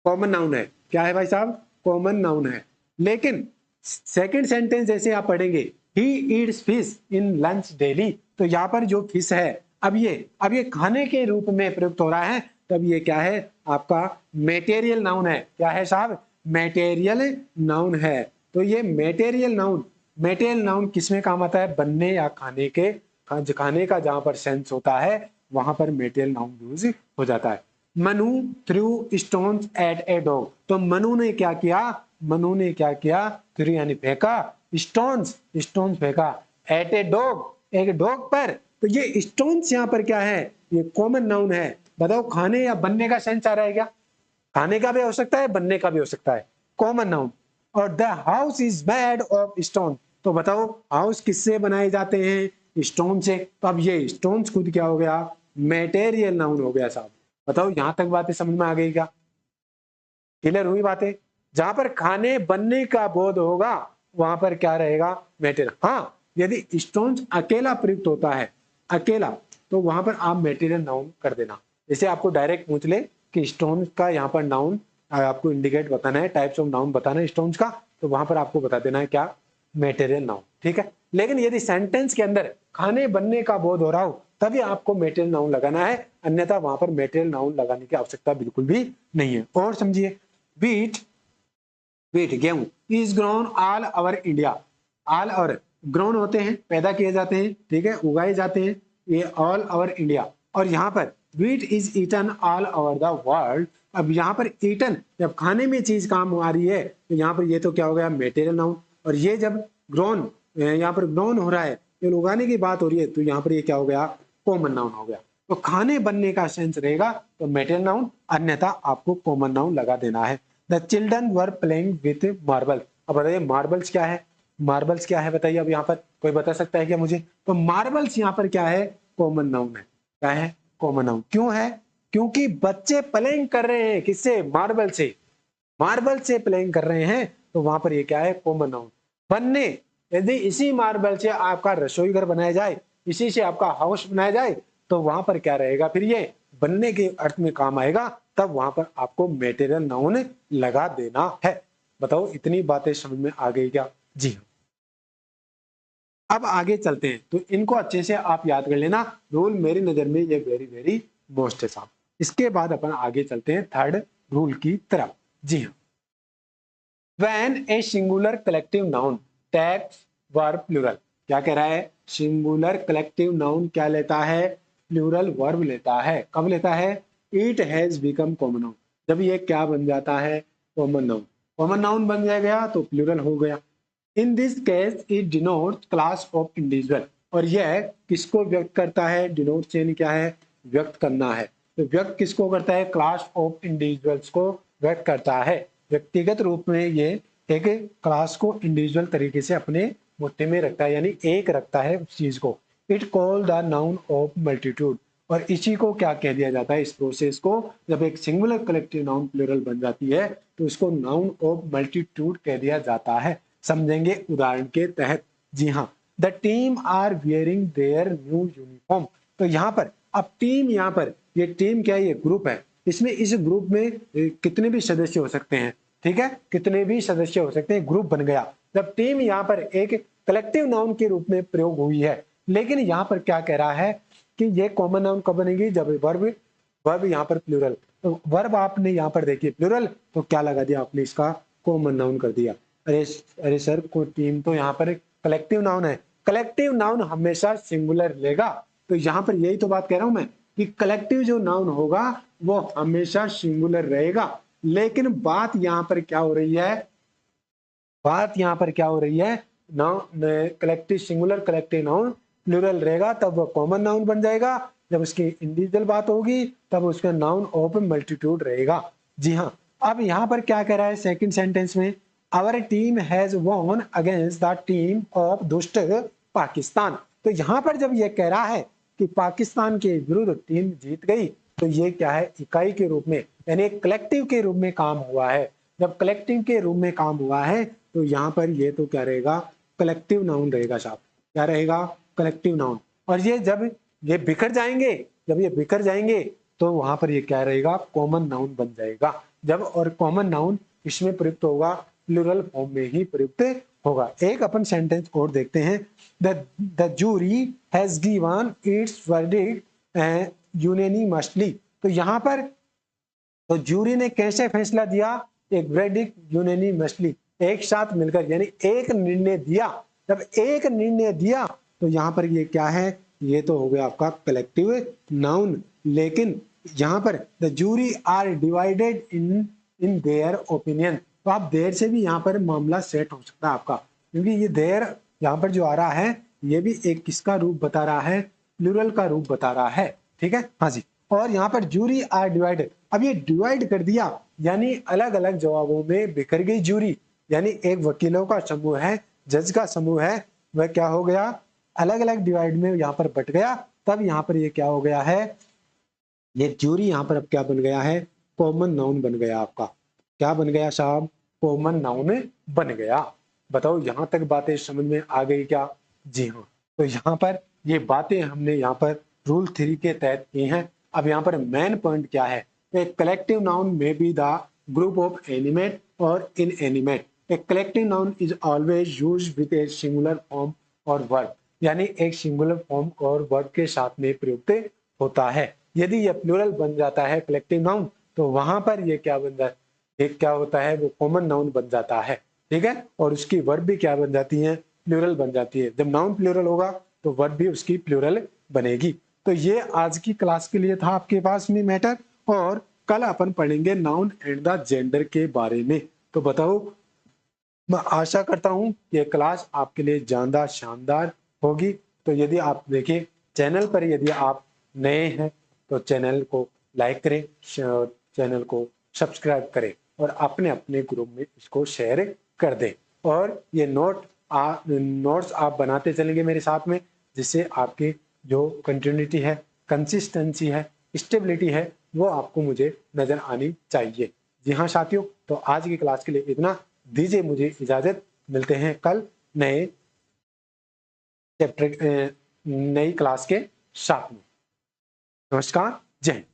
कॉमन नाउन है। क्या है भाई साहब? कॉमन नाउन है। लेकिन सेकंड सेंटेंस जैसे आप पढ़ेंगे, he eats fish in lunch daily, तो यहाँ पर जो फिश है अब ये खाने के रूप में प्रयुक्त हो रहा है, तब ये क्या है? आपका मेटेरियल नाउन है। क्या है साहब? मेटेरियल नाउन है। तो ये मेटेरियल नाउन किसमें काम आता है? बनने या खाने का जहां पर सेंस होता है वहां पर मेटेरियल नाउन यूज हो जाता है। Manu threw stones at a dog, तो मनु ने क्या किया? थ्रू यानी फेंका, स्टोन्स फेंका, एट ए डॉग, एक डॉग पर। तो ये स्टोन्स यहाँ पर क्या है? ये कॉमन नाउन है। बताओ खाने या बनने का सेंस आ रहा है क्या? खाने का भी हो सकता है, बनने का भी हो सकता है, कॉमन नाउन। और the house is made of stone, तो बताओ हाउस किससे बनाए जाते हैं? स्टोन से। तो अब ये स्टोन्स खुद क्या हो गया? मेटेरियल नाउन हो गया साहब। बताओ यहां तक बातें समझ में आ गई क्या? क्लियर हुई बातें? जहां पर खाने बनने का बोध होगा वहां पर क्या रहेगा? मेटेरियल। हाँ, यदि स्टोन अकेला प्रयुक्त होता है, अकेला, तो वहां पर आप मेटेरियल नाउन कर देना। जैसे आपको डायरेक्ट पूछ ले कि स्टोन का यहाँ पर नाउन आपको इंडिकेट बताना है, टाइप्स ऑफ नाउन बताना है स्टोन्स का, तो वहां पर आपको बता देना है क्या? Material noun. ठीक है, लेकिन यदि सेंटेंस के अंदर खाने बनने का बोध हो रहा हो तभी आपको मेटेरियल नाउन लगाना है, अन्यथा वहां पर मेटेरियल नाउन लगाने की आवश्यकता बिल्कुल भी नहीं है। और समझिए, wheat, wheat गेहूं is grown all over India. All over grown होते हैं, पैदा किए जाते हैं, ठीक है, उगाए जाते हैं, ये ऑल ओवर इंडिया। और यहाँ पर wheat is eaten all over the world. अब यहाँ पर ईटन, जब खाने में चीज काम आ रही है तो यहाँ पर ये तो क्या हो गया? Material noun. और ये जब ग्रोन, यहाँ पर ग्रोन हो रहा है, ये उगाने की बात हो रही है, तो यहाँ पर ये क्या हो गया? कॉमन नाउन हो गया। तो खाने बनने का सेंस रहेगा तो मेटेरियल नाउन, अन्यथा आपको कॉमन नाउन लगा देना है। The children were playing with marble. अब बताइए मार्बल्स क्या है? मार्बल्स क्या है बताइए? अब यहाँ पर कोई बता सकता है क्या मुझे? तो मार्बल्स यहाँ पर क्या है? कॉमन नाउन है। क्या है? Common noun. क्यों है? क्योंकि बच्चे प्लेइंग कर रहे हैं, किससे? मार्बल से। मार्बल से प्लेइंग कर रहे हैं, तो वहां पर ये क्या है? Common noun. बनने, यदि इसी मार्बल से आपका रसोई घर बनाया जाए, इसी से आपका हाउस बनाया जाए, तो वहां पर क्या रहेगा? फिर ये बनने के अर्थ में काम आएगा, तब वहां पर आपको मेटेरियल नाउन लगा देना है। बताओ इतनी बातें समझ में आ गई क्या? जी हाँ। अब आगे चलते हैं, तो इनको अच्छे से आप याद कर लेना। रूल मेरी नजर में ये वेरी वेरी मोस्ट है साहब। इसके बाद अपन आगे चलते हैं थर्ड रूल की तरफ। जी हाँ। When a singular collective noun takes verb plural, क्या कह रहा है? सिंगुलर कलेक्टिव नाउन क्या लेता है? प्लूरल वर्ब लेता है। कब लेता है? It has become common noun, जब ये क्या बन जाता है? Common noun. कॉमन नाउन बन जाएगा तो प्लूरल हो गया। In this case it denote class of individual, और यह किसको व्यक्त करता है? डिनोट यानी क्या है? व्यक्त करना है। तो व्यक्त किसको करता है? क्लास ऑफ इंडिविजुअल्स को व्यक्त करता है। व्यक्तिगत रूप में ये एक क्लास को इंडिविजुअल तरीके से अपने मुट्ठी में रखता है, यानी एक रखता है उस चीज को। It call the noun of multitude, और इसी को क्या कह दिया जाता है? इस प्रोसेस को, जब एक सिंगुलर कलेक्टिव नाउन प्लूरल बन जाती है तो इसको नाउन ऑफ मल्टीट्यूड कह दिया जाता है। समझेंगे उदाहरण के तहत। जी हाँ, the team are wearing their new uniform. तो यहाँ पर अब टीम, यहाँ पर ये टीम क्या है? ये ग्रुप है। इसमें इस ग्रुप में कितने भी सदस्य हो सकते हैं, ठीक है, कितने भी सदस्य हो सकते हैं, ग्रुप बन गया। जब टीम यहाँ पर एक कलेक्टिव नाउन के रूप में प्रयोग हुई है, लेकिन यहाँ पर क्या कह रहा है कि ये कॉमन नाउन कब बनेगी? जब वर्ब, वर्ब यहाँ पर प्लूरल, तो वर्ब आपने यहाँ पर देखिए प्लूरल, तो क्या लगा दिया आपने? इसका कॉमन नाउन कर दिया। अरे अरे सर, को टीम तो यहाँ पर कलेक्टिव नाउन है, कलेक्टिव नाउन हमेशा सिंगुलर लेगा। तो यहाँ पर यही तो बात कह रहा हूं मैं कि कलेक्टिव जो नाउन होगा वो हमेशा सिंगुलर रहेगा। लेकिन बात यहाँ पर क्या हो रही है? बात यहाँ पर क्या हो रही है? Noun collective, singular collective noun plural रहेगा तब वो कॉमन नाउन बन जाएगा। जब उसकी इंडिविजुअल बात होगी तब उसका नाउन ऑफ मल्टीट्यूड रहेगा। जी हाँ। अब यहाँ पर क्या कह रहा है सेकंड सेंटेंस में? Our team has won against the team of दुष्ट पाकिस्तान। तो यहाँ पर जब ये कह रहा है कि पाकिस्तान के विरुद्ध टीम जीत गई, तो ये क्या है? इकाई के रूप में, यानी कलेक्टिव के रूप में काम हुआ है। जब कलेक्टिव के रूप में काम हुआ है तो यहाँ पर ये तो क्या रहेगा? कलेक्टिव नाउन रहेगा साहब। क्या रहेगा? Collective noun. और ये जब ये बिखर जाएंगे, जब ये बिखर जाएंगे तो वहां पर ये क्या रहेगा? कॉमन नाउन बन जाएगा। जब और कॉमन नाउन इसमें प्रयुक्त होगा, प्लूरल फॉर्म में ही प्रयुक्त होगा। एक अपन सेंटेंस और देखते हैं। The jury has given its verdict unanimously. तो यहाँ पर तो जूरी ने कैसे फैसला दिया? एक वर्डिक्ट यूनानिमसली, एक साथ मिलकर, यानी एक निर्णय दिया। जब एक निर्णय दिया तो यहाँ पर ये क्या है? ये तो हो गया आपका कलेक्टिव नाउन। लेकिन यहाँ पर the jury are divided in their opinion, तो आप देर से भी यहाँ पर मामला सेट हो सकता है आपका, क्योंकि ये देर यहाँ पर जो आ रहा है ये भी एक किसका रूप बता रहा है? प्लूरल का रूप बता रहा है। ठीक है, हाँ जी। और यहाँ पर जूरी आर डिवाइडेड, अब ये डिवाइड कर दिया, यानी अलग अलग जवाबों में बिखर गई जूरी, यानी एक वकीलों का समूह है, जज का समूह है, वह क्या हो गया? अलग अलग डिवाइड में यहाँ पर बट गया। तब यहाँ पर ये क्या हो गया है? ये ज्यूरी यहाँ पर अब क्या बन गया है, कॉमन नाउन बन गया आपका। क्या बन गया साहब, कॉमन नाउन बन गया। बताओ यहाँ तक बातें समझ में आ गई क्या? जी हाँ। तो यहाँ पर ये बातें हमने यहाँ पर रूल 3 के तहत की हैं। अब यहाँ पर मेन पॉइंट क्या है, ए कलेक्टिव नाउन में be the group of animate और inanimate. A collective noun is always used with a singular form और वर्ब, यानी एक सिंगुलर फॉर्म और वर्ब के साथ में प्रयुक्त होता है। यदि यह प्लूरल बन जाता है कलेक्टिव नाउन, तो वहां पर ये क्या बन जाता है, एक क्या होता है, वो कॉमन नाउन बन जाता है। ठीक है, और उसकी वर्ब भी क्या बन जाती है, प्लूरल बन जाती है। जब नाउन प्लूरल होगा तो वर्ब भी उसकी प्लूरल बनेगी। तो ये आज की क्लास के लिए था आपके पास में मैटर, और कल अपन पढ़ेंगे नाउन एंड द जेंडर के बारे में। तो बताओ, मैं आशा करता हूं ये क्लास आपके लिए ज्यादा शानदार होगी। तो यदि आप देखिए चैनल पर, यदि आप नए हैं तो चैनल को लाइक करें, चैनल को सब्सक्राइब करें और अपने अपने ग्रुप में इसको शेयर कर दें। और ये नोट्स आप बनाते चलेंगे मेरे साथ में, जिससे आपकी जो कंटिन्यूटी है, कंसिस्टेंसी है, स्टेबिलिटी है, वो आपको मुझे नजर आनी चाहिए। जी हाँ साथियों, तो आज की क्लास के लिए इतना। दीजिए मुझे इजाजत, मिलते हैं कल नए चैप्टर, नई क्लास के साथ में। नमस्कार, जय हिंद।